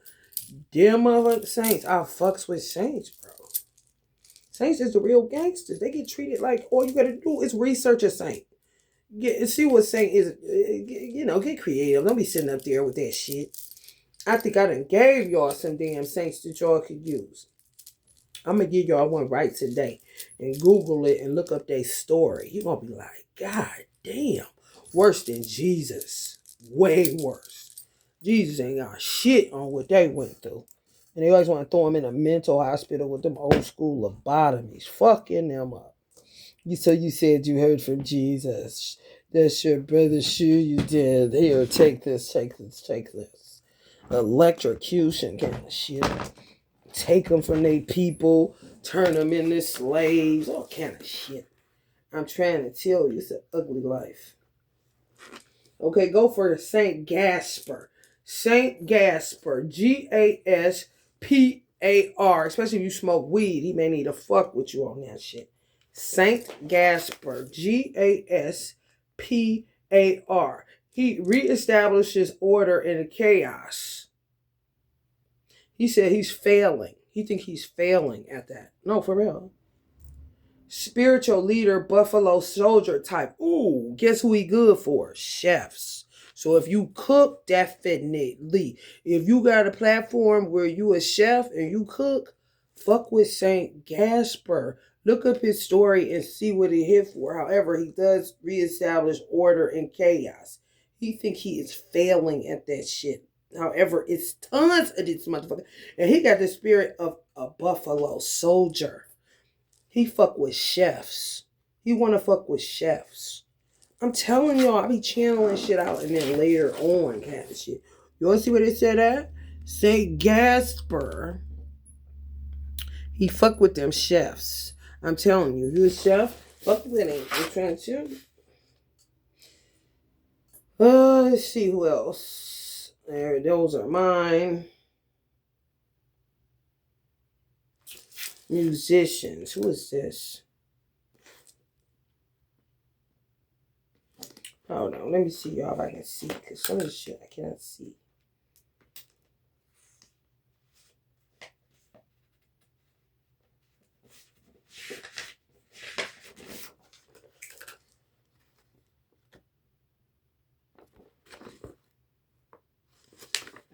Damn motherfucking saints. I fucks with saints, bro. Saints is the real gangsters. They get treated like all you gotta do is research a saint. See what saint is. Get creative. Don't be sitting up there with that shit. I think I done gave y'all some damn saints that y'all could use. I'm going to give y'all one right today. And Google it and look up their story. You're going to be like, God damn. Worse than Jesus. Way worse. Jesus ain't got shit on what they went through. And they always want to throw them in a mental hospital with them old school lobotomies. Fucking them up. So you said you heard from Jesus. That's your brother. Sure you did. Here, take this. Electrocution kind of shit. Take them from their people, turn them into slaves, all kind of shit. I'm trying to tell you, it's an ugly life. Okay, go for Saint Gaspar. Saint Gaspar, Gaspar. Especially if you smoke weed, he may need to fuck with you on that shit. Saint Gaspar, Gaspar. He reestablishes order in the chaos. He said he's failing. He think he's failing at that. No, for real. Spiritual leader, buffalo soldier type. Ooh, guess who he good for? Chefs. So if you cook, definitely. If you got a platform where you a chef and you cook, fuck with Saint Gaspar. Look up his story and see what he hit for. However, he does reestablish order and chaos. He think he is failing at that shit. However, it's tons of this motherfucker. And he got the spirit of a buffalo soldier. He fuck with chefs. He want to fuck with chefs. I'm telling y'all, I be channeling shit out and then later on kind of shit. You want to see what it said at? Saint Gaspar. He fuck with them chefs. I'm telling you, you a chef, fuck with him. I'm trying to. Let's see who else. There, those are mine. Musicians. Who is this? Hold on, let me see y'all if I can see, because some of the shit I cannot see.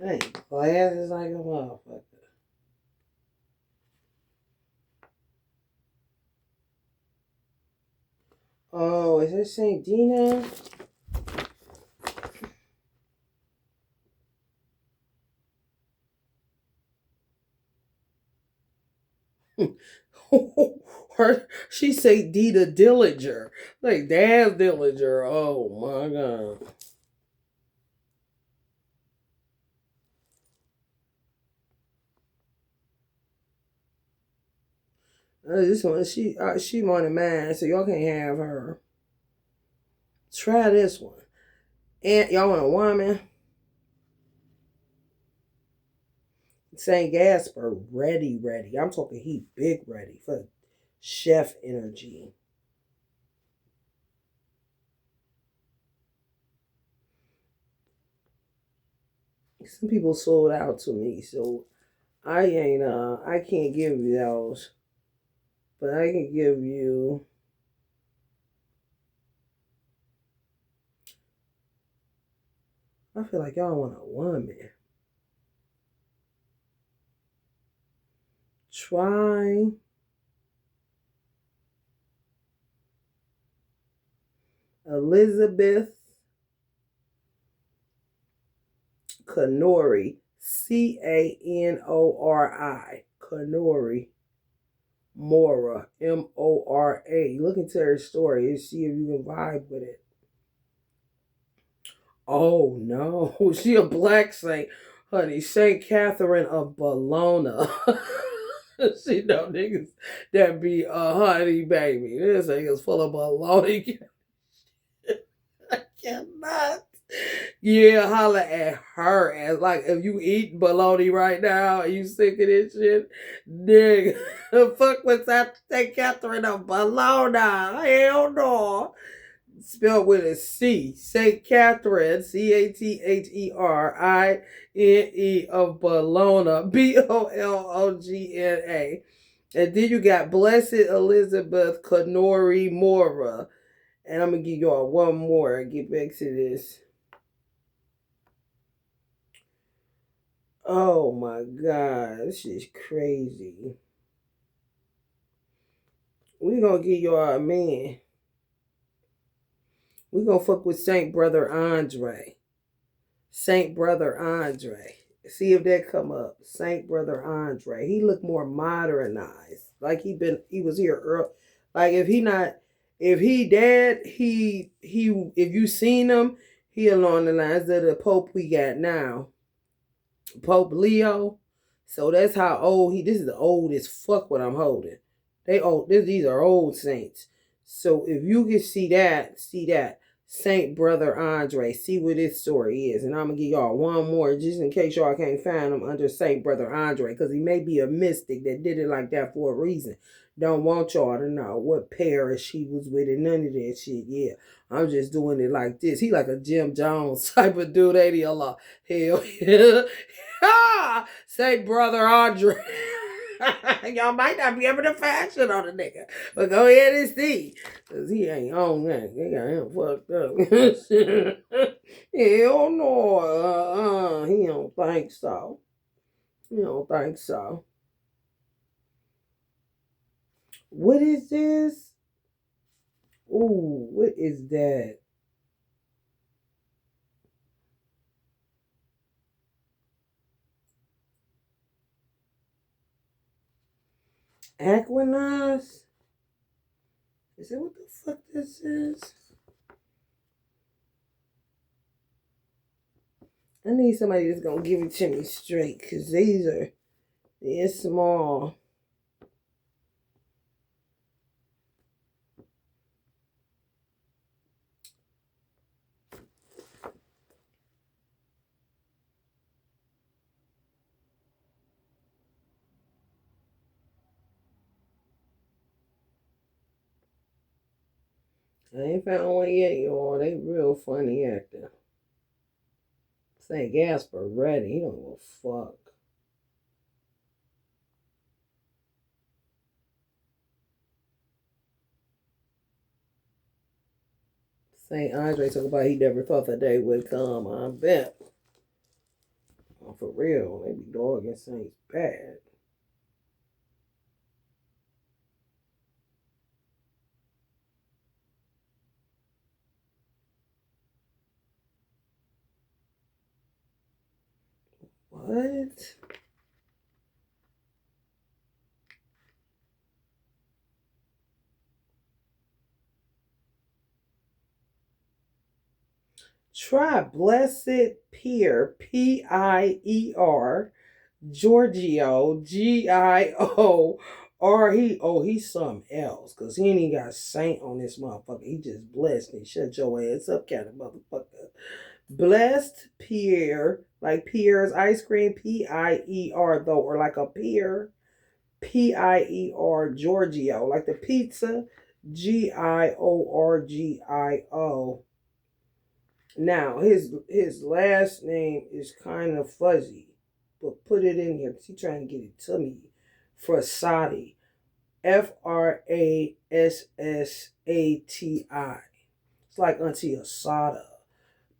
Dang, glasses like a motherfucker. Oh, is that St. Dina? She say Dita Dillinger. Like, damn Dillinger. Oh my god. This one, she wanted mine, so y'all can't have her. Try this one. And y'all want a woman? St. Gasper, ready. I'm talking he big ready for chef energy. Some people sold out to me, so I can't give you those. But I can give you I feel like y'all want a woman. Try Elizabeth Canori. Canori. Canori. Mora. Mora. Look into her story and see if you can vibe with it. Oh no, she a black saint, honey. Saint Catherine of Bologna. She know niggas that be honey baby. This thing is full of baloney. I cannot. Yeah, holla at her as like if you eat bologna right now and you sick of this shit, nigga. The fuck was that Saint Catherine of Bologna? Hell no. Spelled with a C. St. Catherine, Catherine of Bologna, Bologna. And then you got Blessed Elizabeth Canori Mora. And I'm going to give y'all one more and get back to this. Oh my God, this is crazy. We're going to give y'all a man. We're going to fuck with Saint Brother Andre. Saint Brother Andre. See if that come up. Saint Brother Andre. He looked more modernized. Like he was here early. Like if he dead, if you seen him, he along the lines of the Pope we got now. Pope Leo. So that's how old this is the oldest fuck what I'm holding. These are old saints. So if you can see that. Saint Brother Andre. See what his story is. And I'm going to give y'all one more just in case y'all can't find him under Saint Brother Andre. Because he may be a mystic that did it like that for a reason. Don't want y'all to know what parish he was with and none of that shit. Yeah, I'm just doing it like this. He like a Jim Jones type of dude, ain't he? A lot. Hell yeah. Saint Brother Andre. Y'all might not be able to fashion on a nigga. But go ahead and see. Because he ain't on that. They got him fucked up. Hell no. He don't think so. What is this? Ooh, what is that? Aquinas? Is that what the fuck this is? I need somebody that's gonna give it to me straight, because they're small. I ain't found one yet, y'all. They real funny acting. St. Gaspar ready. He don't give a fuck. St. Andre talk about he never thought the day would come. I bet. Oh, for real. They be dogging Saints bad. What? Try Blessed Pier, Pier, Giorgio, Gio, or he's something else, because he ain't even got saint on this motherfucker. He just blessed me. Shut your ass up, kind of motherfucker. Blessed Pier, like Pierre's ice cream, Pier though, or like a pier, Pier, Giorgio, like the pizza, Giorgio. Now his last name is kind of fuzzy, but put it in here because he's trying to get it to me. Frassati, Frassati. It's like Auntie Asada.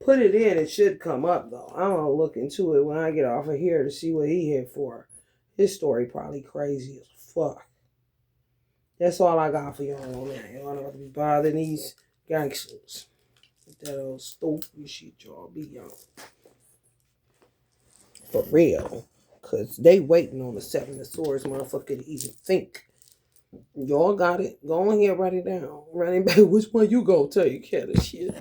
Put it in, it should come up though. I'm gonna look into it when I get off of here to see what he had for. His story probably crazy as fuck. That's all I got for y'all on that. Y'all don't have to be bothering these gangsters. That old stupid shit y'all be on. For real. Cause they waiting on the Seven of Swords motherfucker to even think. Y'all got it. Go on here, write it down. Write it back. Which one you go take care of shit?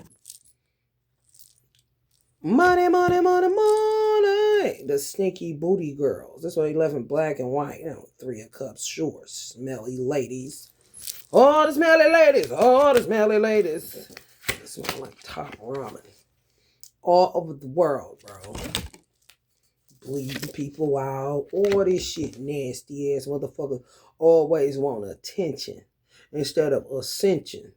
Money, money, money, money. The sneaky booty girls. That's why they left in black and white. You know, 3 of Cups, sure. Smelly ladies. Oh, the smelly ladies. Oh, the smelly ladies. They smell like top ramen. All over the world, bro. Bleeding people out. All this shit nasty ass motherfuckers always want attention instead of ascension.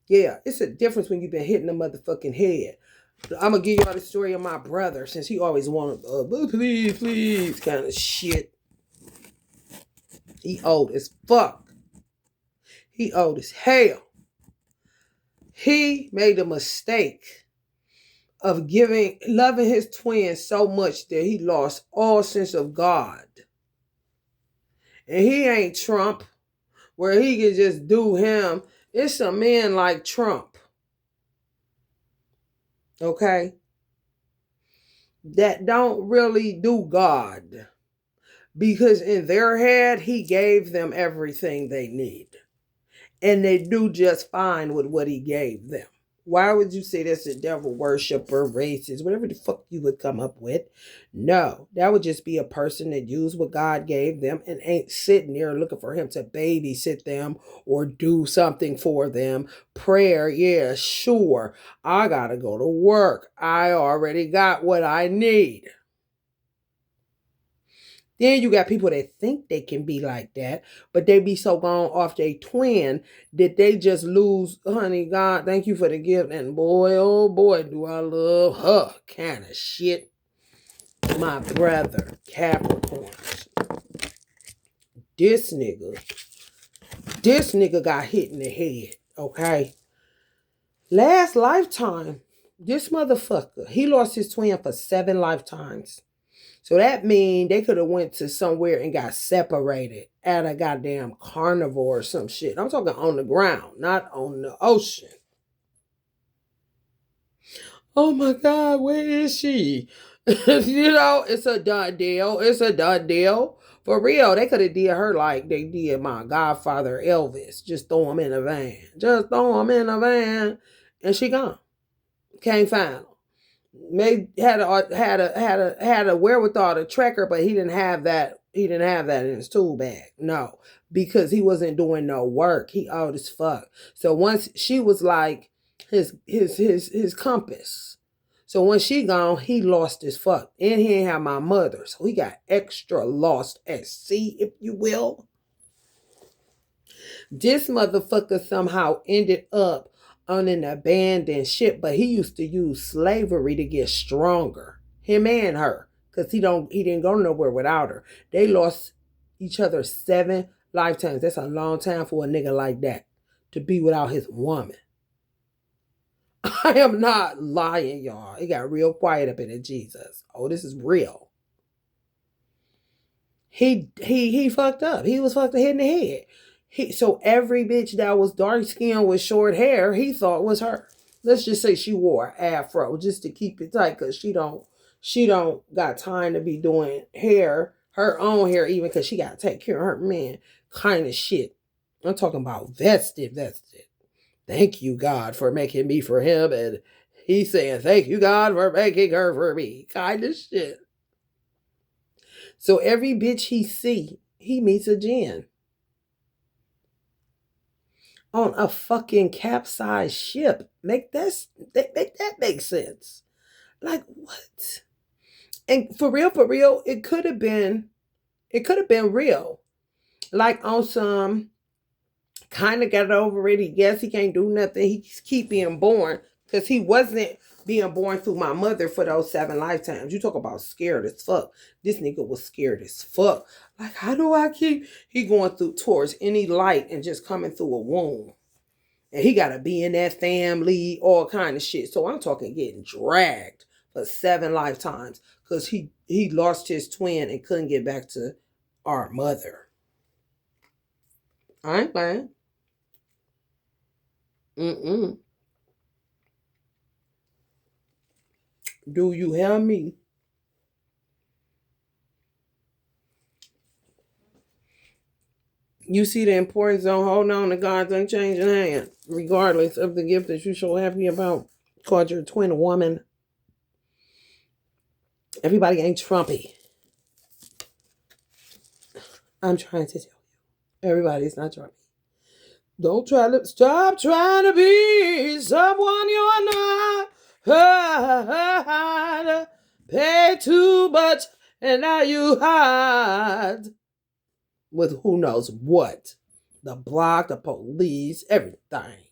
Yeah, it's a difference when you've been hitting the motherfucking head. I'm gonna give y'all the story of my brother since he always wanted, please, please, kind of shit. He old as fuck. He old as hell. He made a mistake of loving his twin so much that he lost all sense of God. And he ain't Trump, where he can just do him. It's a man like Trump. Okay? That don't really do God. Because in their head, he gave them everything they need. And they do just fine with what he gave them. Why would you say that's a devil worshiper, racist, whatever the fuck you would come up with? No, that would just be a person that used what God gave them and ain't sitting there looking for him to babysit them or do something for them. Prayer, yeah, sure. I gotta go to work. I already got what I need. Then you got people that think they can be like that, but they be so gone off their twin that they just lose, honey, God, thank you for the gift. And boy, oh boy, do I love her kind of shit. My brother, Capricorns. This nigga got hit in the head, okay? Last lifetime, this motherfucker, he lost his twin for 7 lifetimes. So that means they could have went to somewhere and got separated at a goddamn carnivore or some shit. I'm talking on the ground, not on the ocean. Oh my God, where is she? It's a done deal. It's a done deal. For real, they could have did her like they did my godfather Elvis. Just throw him in a van. Just throw him in a van. And she gone. Can't find him. Maybe had a wherewithal to track her, but he didn't have that. He didn't have that in his tool bag. No, because he wasn't doing no work. He old as fuck. So once she was like his compass. So when she gone, he lost his fuck, and he ain't have my mother, so he got extra lost at sea, if you will. This motherfucker somehow ended up on an abandoned ship, but he used to use slavery to get stronger. Him and her, cause he didn't go nowhere without her. They lost each other 7 lifetimes. That's a long time for a nigga like that to be without his woman. I am not lying, y'all. It got real quiet up in it, Jesus. Oh, this is real. He fucked up. He was fucked in the head. So every bitch that was dark skinned with short hair, he thought was her. Let's just say she wore an afro just to keep it tight, cause she don't got time to be doing hair, her own hair, even cause she gotta take care of her man. Kind of shit. I'm talking about vested. Thank you, God, for making me for him, and he's saying, thank you, God, for making her for me. Kind of shit. So every bitch he see, he meets a jinn on a fucking capsized ship. Make that make sense. Like what? And for real, it could have been real. Like on some kind of got over it. He guess he can't do nothing. He keep being born because he wasn't being born through my mother for those 7 lifetimes. You talk about scared as fuck. This nigga was scared as fuck. Like, how do I keep he going through towards any light and just coming through a womb? And he gotta be in that family, all kind of shit. So I'm talking getting dragged for 7 lifetimes because he lost his twin and couldn't get back to our mother. I ain't lying. Mm-mm. Do you hear me? You see the importance on holding on to God's unchanging hand, regardless of the gift that you're so happy about. Called your twin woman. Everybody ain't Trumpy. I'm trying to tell you. Everybody's not Trumpy. Don't try to stop trying to be someone you're not. Pay too much and now you hide with who knows what. The block, the police, everything.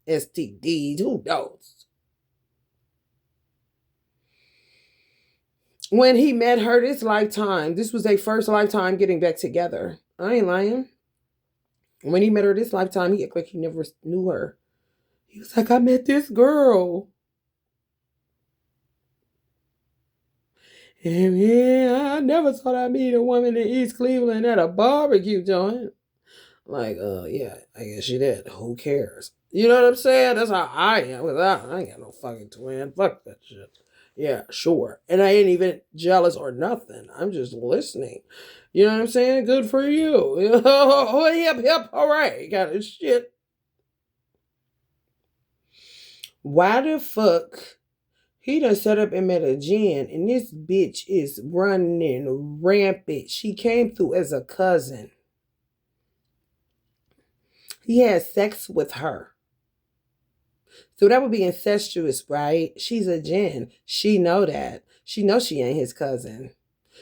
STDs, who knows? When he met her this lifetime, this was their first lifetime getting back together. I ain't lying. When he met her this lifetime, he acted like he never knew her. He was like, I met this girl. And yeah, I never thought I'd meet a woman in East Cleveland at a barbecue joint. Like, yeah, I guess you did. Who cares? You know what I'm saying? That's how I am. I ain't got no fucking twin. Fuck that shit. Yeah, sure. And I ain't even jealous or nothing. I'm just listening. You know what I'm saying? Good for you. Oh, hip, hooray. Kind of shit. Why the fuck he done set up and met a jinn and this bitch is running rampant. She came through as a cousin. He had sex with her. So that would be incestuous, right? She's a jinn. She know that. She knows she ain't his cousin.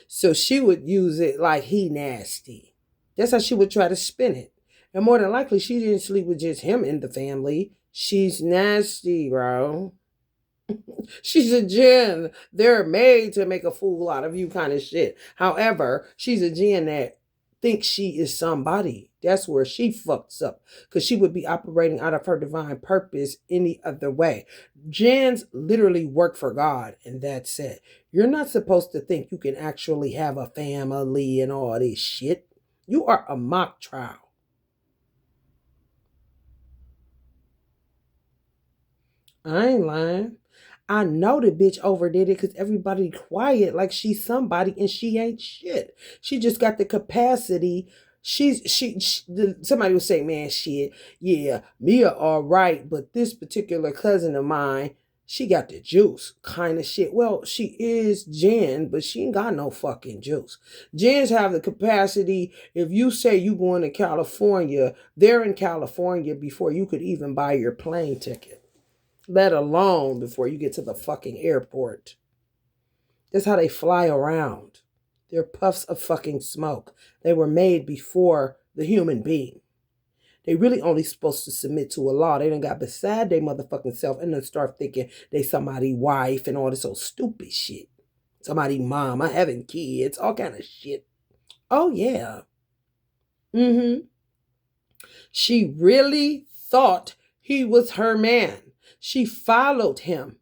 So she would use it like he nasty. That's how she would try to spin it. And more than likely, she didn't sleep with just him in the family. She's nasty, bro. She's a jinn. They're made to make a fool out of you kind of shit. However, she's a jinn that thinks she is somebody. That's where she fucks up. Because she would be operating out of her divine purpose any other way. Jinns literally work for God, and that's it. You're not supposed to think you can actually have a family and all this shit. You are a mock trial. I ain't lying. I know the bitch overdid it because everybody quiet like she's somebody and she ain't shit. She just got the capacity. Somebody was saying, man, shit, yeah, Mia all right, but this particular cousin of mine, she got the juice kind of shit. Well, she is Jen, but she ain't got no fucking juice. Jens have the capacity. If you say you going to California, they're in California before you could even buy your plane ticket. Let alone before you get to the fucking airport. That's how they fly around. They're puffs of fucking smoke. They were made before the human being. They really only supposed to submit to a law. They done got beside their motherfucking self and then start thinking they somebody wife and all this old stupid shit. Somebody mom, I having kids, all kind of shit. Oh yeah. Mm-hmm. She really thought he was her man. She followed him.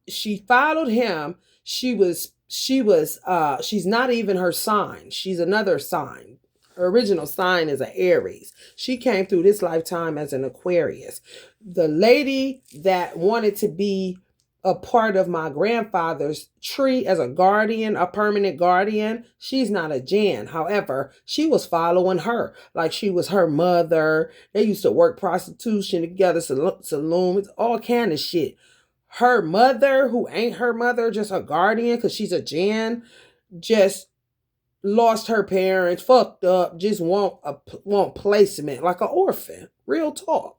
She followed him. She's not even her sign. She's another sign. Her original sign is an Aries. She came through this lifetime as an Aquarius. The lady that wanted to be a part of my grandfather's tree as a guardian, a permanent guardian, she's not a Jan. However, she was following her like she was her mother. They used to work prostitution together, saloons, all kind of shit. Her mother, who ain't her mother, just a guardian because she's a Jan, just lost her parents, fucked up, just want placement like an orphan. Real talk.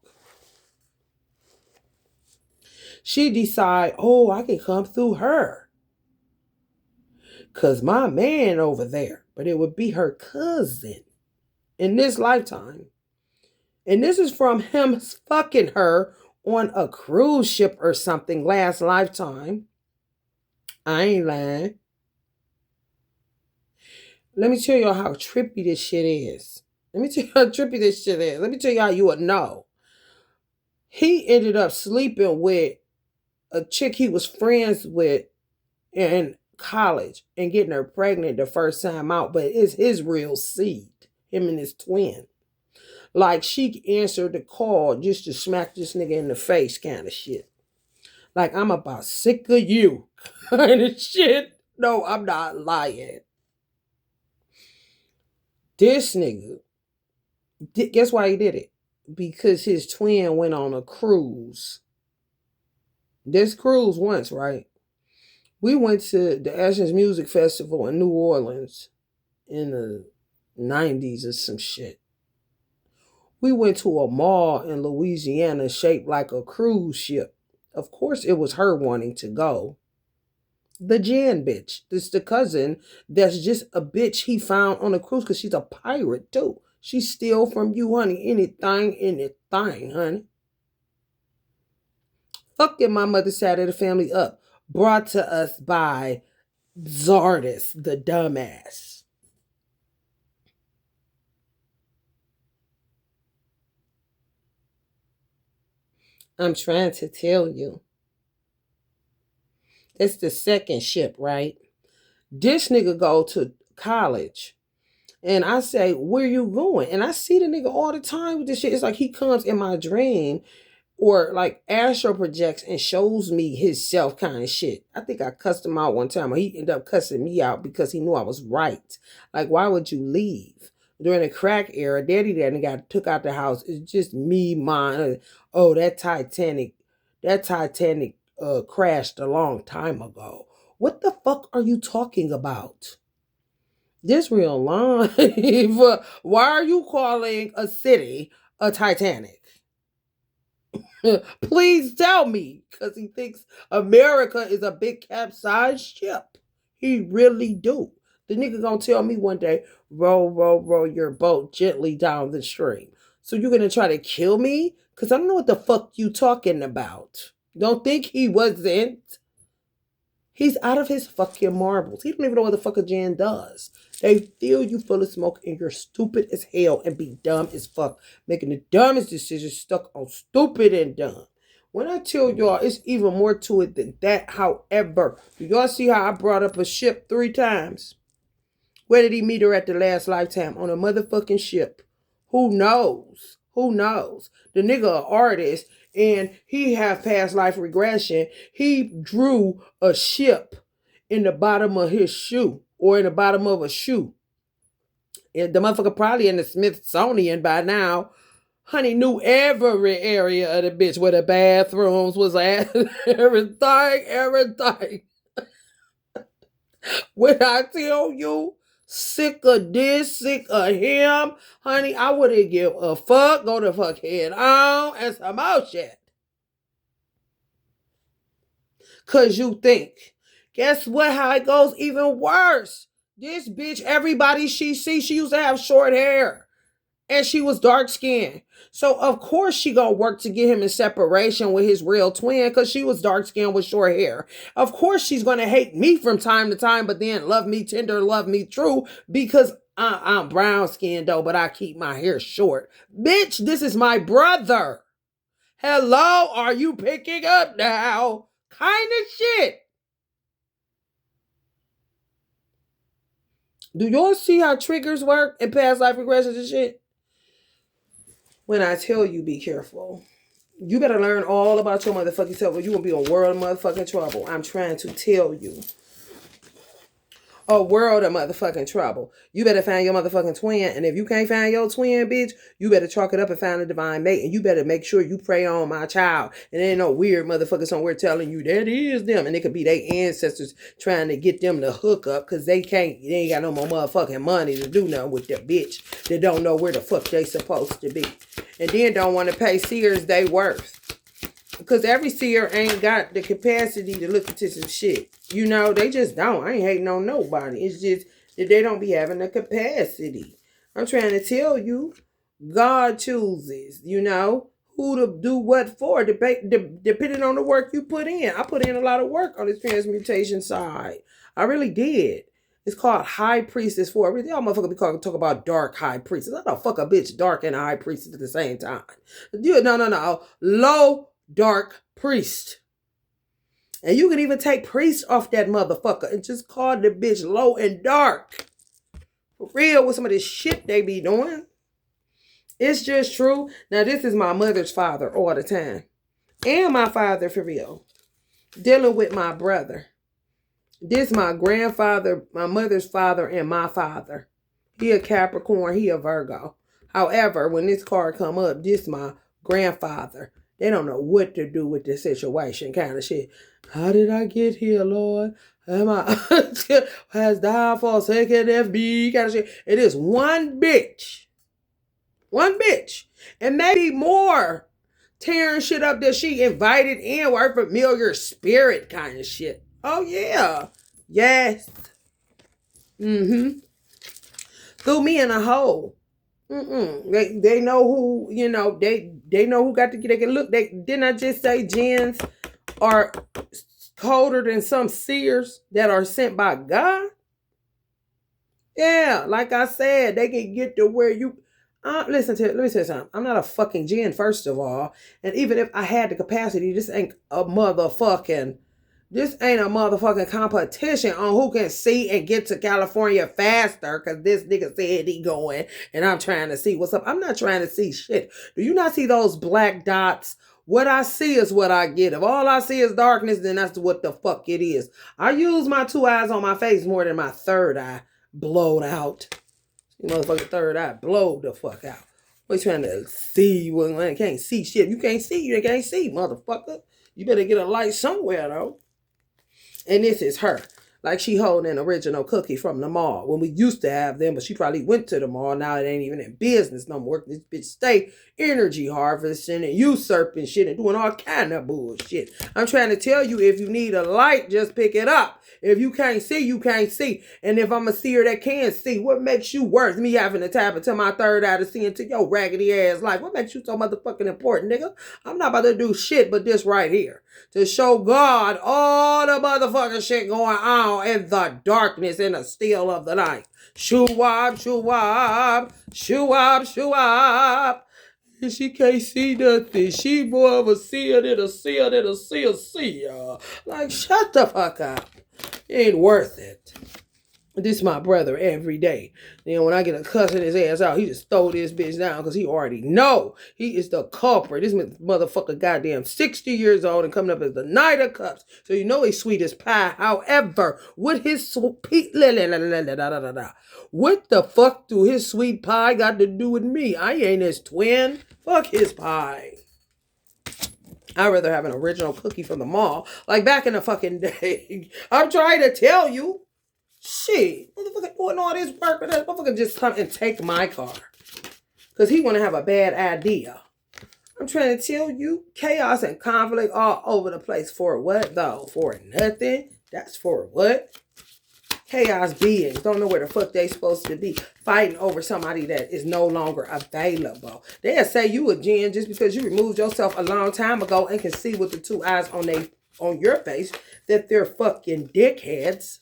She decide, oh, I can come through her. Because my man over there, but it would be her cousin in this lifetime. And this is from him fucking her on a cruise ship or something last lifetime. I ain't lying. Let me tell y'all how trippy this shit is. Let me tell you how you would know. He ended up sleeping with a chick he was friends with in college and getting her pregnant the first time out, but it's his real seed, him and his twin. Like she answered the call just to smack this nigga in the face kind of shit. Like I'm about sick of you kind of shit. No, I'm not lying. This nigga, guess why he did it? Because his twin went on a cruise. This cruise once, right? We went to the Essence Music Festival in New Orleans in the 90s or some shit. We went to a mall in Louisiana shaped like a cruise ship. Of course, it was her wanting to go. The Jan bitch. This the cousin that's just a bitch he found on a cruise because she's a pirate too. She steal from you, honey. Anything, honey. Fucking my mother's side of the family up. Brought to us by Zardis, the dumbass. I'm trying to tell you. It's the second ship, right? This nigga go to college. And I say, where you going? And I see the nigga all the time with this shit. It's like he comes in my dream or like astral projects and shows me his self kind of shit. I think I cussed him out one time, or he ended up cussing me out because he knew I was right. Like, why would you leave? During the crack era, daddy got took out the house. It's just me, mine. Oh, that Titanic crashed a long time ago. What the fuck are you talking about? This real life. Why are you calling a city a Titanic? Please tell me, because he thinks America is a big capsized ship. He really do. The nigga gonna tell me one day, row your boat gently down the stream. So you're gonna try to kill me? Because I don't know what the fuck you talking about. Don't think he wasn't. He's out of his fucking marbles. He don't even know what the fuck a Jan does. They fill you full of smoke and you're stupid as hell and be dumb as fuck. Making the dumbest decisions stuck on stupid and dumb. When I tell y'all, it's even more to it than that. However, do y'all see how I brought up a ship 3 times? Where did he meet her at the last lifetime? On a motherfucking ship. Who knows? Who knows? The nigga an artist and he have past life regression. He drew a ship in the bottom of his shoe or in the bottom of a shoe. And the motherfucker probably in the Smithsonian by now. Honey knew every area of the bitch where the bathrooms was at. everything. When I tell you, sick of this, sick of him, honey, I wouldn't give a fuck. Go the fuck head on and some more shit. Cause you think. Guess what? How it goes even worse. This bitch, everybody she sees, she used to have short hair. and she was dark skinned. So of course she gonna work to get him in separation with his real twin because she was dark skinned with short hair. Of course she's gonna hate me from time to time, but then love me tender, love me true because I'm brown skinned though, but I keep my hair short. Bitch, this is my brother. Hello, are you picking up now? Kind of shit. Do y'all see how triggers work in past life regressions and shit? When I tell you, be careful. You better learn all about your motherfucking self or you gonna be in world of motherfucking trouble. I'm trying to tell you. A world of motherfucking trouble. You better find your motherfucking twin. And if you can't find your twin, bitch, you better chalk it up and find a divine mate. And you better make sure you pray on my child. And there ain't no weird motherfucker somewhere telling you that is them. And it could be their ancestors trying to get them to hook up because they ain't got no more motherfucking money to do nothing with that bitch. They don't know where the fuck they supposed to be. And then don't want to pay seers they worth. Because every seer ain't got the capacity to look into some shit. You know, they just don't. I ain't hating on nobody. It's just that they don't be having the capacity. I'm trying to tell you, God chooses, you know, who to do what for, depending on the work you put in. I put in a lot of work on this transmutation side. I really did. It's called high priestess for a reason. Y'all motherfucker be talk about dark high priestess. I don't fuck a bitch dark and a high priestess at the same time. No. Low dark priest. And you can even take priest off that motherfucker and just call the bitch low and dark. For real, with some of this shit they be doing. It's just true. Now, this is my mother's father all the time. And my father, for real. Dealing with my brother. This my grandfather, my mother's father, and my father. He a Capricorn, he a Virgo. However, when this card come up, this my grandfather. They don't know what to do with this situation kind of shit. How did I get here, Lord? Am I has died for a second FB kind of shit. It is one bitch. One bitch. And maybe more tearing shit up that she invited in with her familiar spirit kind of shit. Oh, yeah. Yes. Threw me in a hole. They know who, you know, they know who got to get, they can look. Didn't I just say jinns are colder than some seers that are sent by God? Yeah, like I said, they can get to where you, let me tell you something. I'm not a fucking jinn, first of all. And even if I had the capacity, this ain't a motherfucking competition on who can see and get to California faster because this nigga said he going and I'm trying to see what's up. I'm not trying to see shit. Do you not see those black dots? What I see is what I get. If all I see is darkness, then that's what the fuck it is. I use my two eyes on my face more than my third eye blowed out. You motherfucking third eye blowed the fuck out. What you trying to see when I can't see shit? You can't see, motherfucker. You better get a light somewhere though. And this is her. Like she holding an original cookie from the mall. When we used to have them, but she probably went to the mall. Now it ain't even in business no more. This bitch stay energy harvesting and usurping shit and doing all kind of bullshit. I'm trying to tell you, if you need a light, just pick it up. If you can't see, you can't see. And if I'm a seer that can see, what makes you worse? Me having to tap into my third eye to see into your raggedy ass life. What makes you so motherfucking important, nigga? I'm not about to do shit but this right here. To show God all the motherfucking shit going on in the darkness in the still of the night. Shoo-wop, shoo-wop, shoo-wop, shoo-wop. And she can't see nothing. She more of a seer than a seer than a seer. Like, shut the fuck up. It ain't worth it. This is my brother every day. Then when I get a cussing his ass out, he just throw this bitch down because he already know he is the culprit. This motherfucker goddamn 60 years old and coming up as the Knight of Cups. So you know he's sweet as pie. However, what his sweet... What the fuck do his sweet pie got to do with me? I ain't his twin. Fuck his pie. I'd rather have an original cookie from the mall. Like back in the fucking day. I'm trying to tell you. Shit. Motherfucker doing all this work. That motherfucker just come and take my car. Because he want to have a bad idea. I'm trying to tell you. Chaos and conflict all over the place. For what though? For nothing? That's for what? Chaos beings don't know where the fuck they supposed to be, fighting over somebody that is no longer available. They'll say you a jinn just because you removed yourself a long time ago and can see with the two eyes on your face that they're fucking dickheads.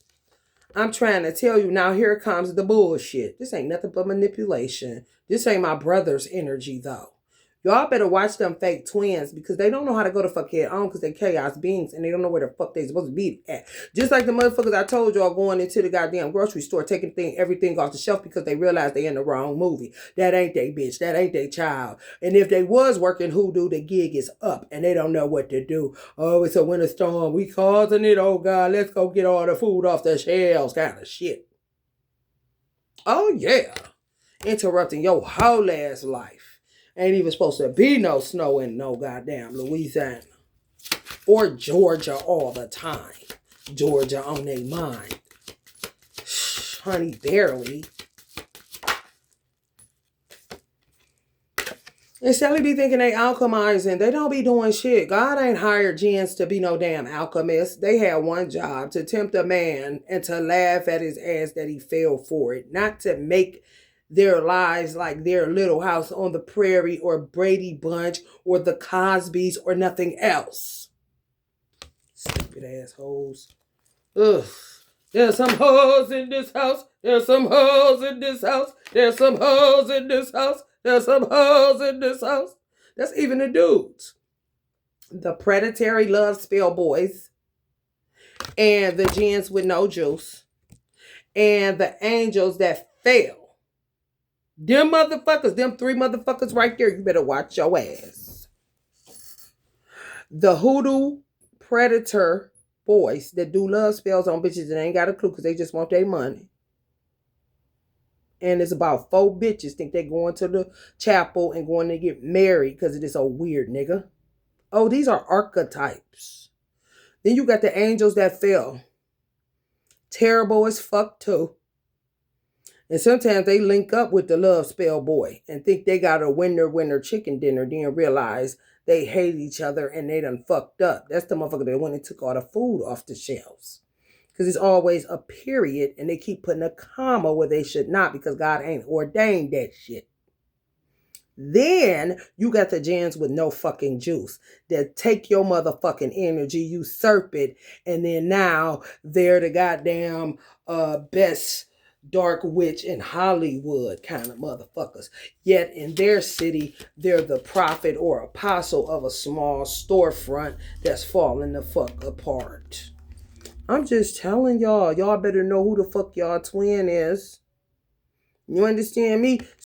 I'm trying to tell you now, here comes the bullshit. This ain't nothing but manipulation. This ain't my brother's energy, though. Y'all better watch them fake twins because they don't know how to go to fuck head on because they're chaos beings and they don't know where the fuck they supposed to be at. Just like the motherfuckers I told y'all going into the goddamn grocery store, taking everything off the shelf because they realized they in the wrong movie. That ain't they bitch. That ain't they child. And if they was working hoodoo, the gig is up and they don't know what to do. Oh, it's a winter storm. We causing it. Oh, God, let's go get all the food off the shelves kind of shit. Oh, yeah. Interrupting your whole ass life. Ain't even supposed to be no snow in no goddamn Louisiana. Or Georgia all the time. Georgia on their mind. Shh, honey, barely. And Sally be thinking they alchemizing. They don't be doing shit. God ain't hired jinns to be no damn alchemists. They had one job, to tempt a man and to laugh at his ass that he fell for it. Not to make their lives like their Little House on the Prairie or Brady Bunch or the Cosbys or nothing else. Stupid assholes. Ugh. There's some hoes in this house. There's some hoes in this house. There's some hoes in this house. There's some hoes in this house. That's even the dudes. The predatory love spell boys. And the jinns with no juice. And the angels that fail. Them motherfuckers, them three motherfuckers right there, you better watch your ass. The hoodoo predator boys that do love spells on bitches that ain't got a clue because they just want their money. And it's about 4 bitches think they going to the chapel and going to get married because it is so weird, nigga. Oh, these are archetypes. Then you got the angels that fell. Terrible as fuck too. And sometimes they link up with the love spell boy and think they got a winner chicken dinner, then realize they hate each other and they done fucked up. That's the motherfucker that went and took all the food off the shelves. Because it's always a period and they keep putting a comma where they should not because God ain't ordained that shit. Then you got the jinns with no fucking juice that take your motherfucking energy, usurp it, and then now they're the goddamn best dark witch in Hollywood kind of motherfuckers. Yet in their city, they're the prophet or apostle of a small storefront that's falling the fuck apart. I'm just telling y'all, y'all better know who the fuck y'all twin is. You understand me?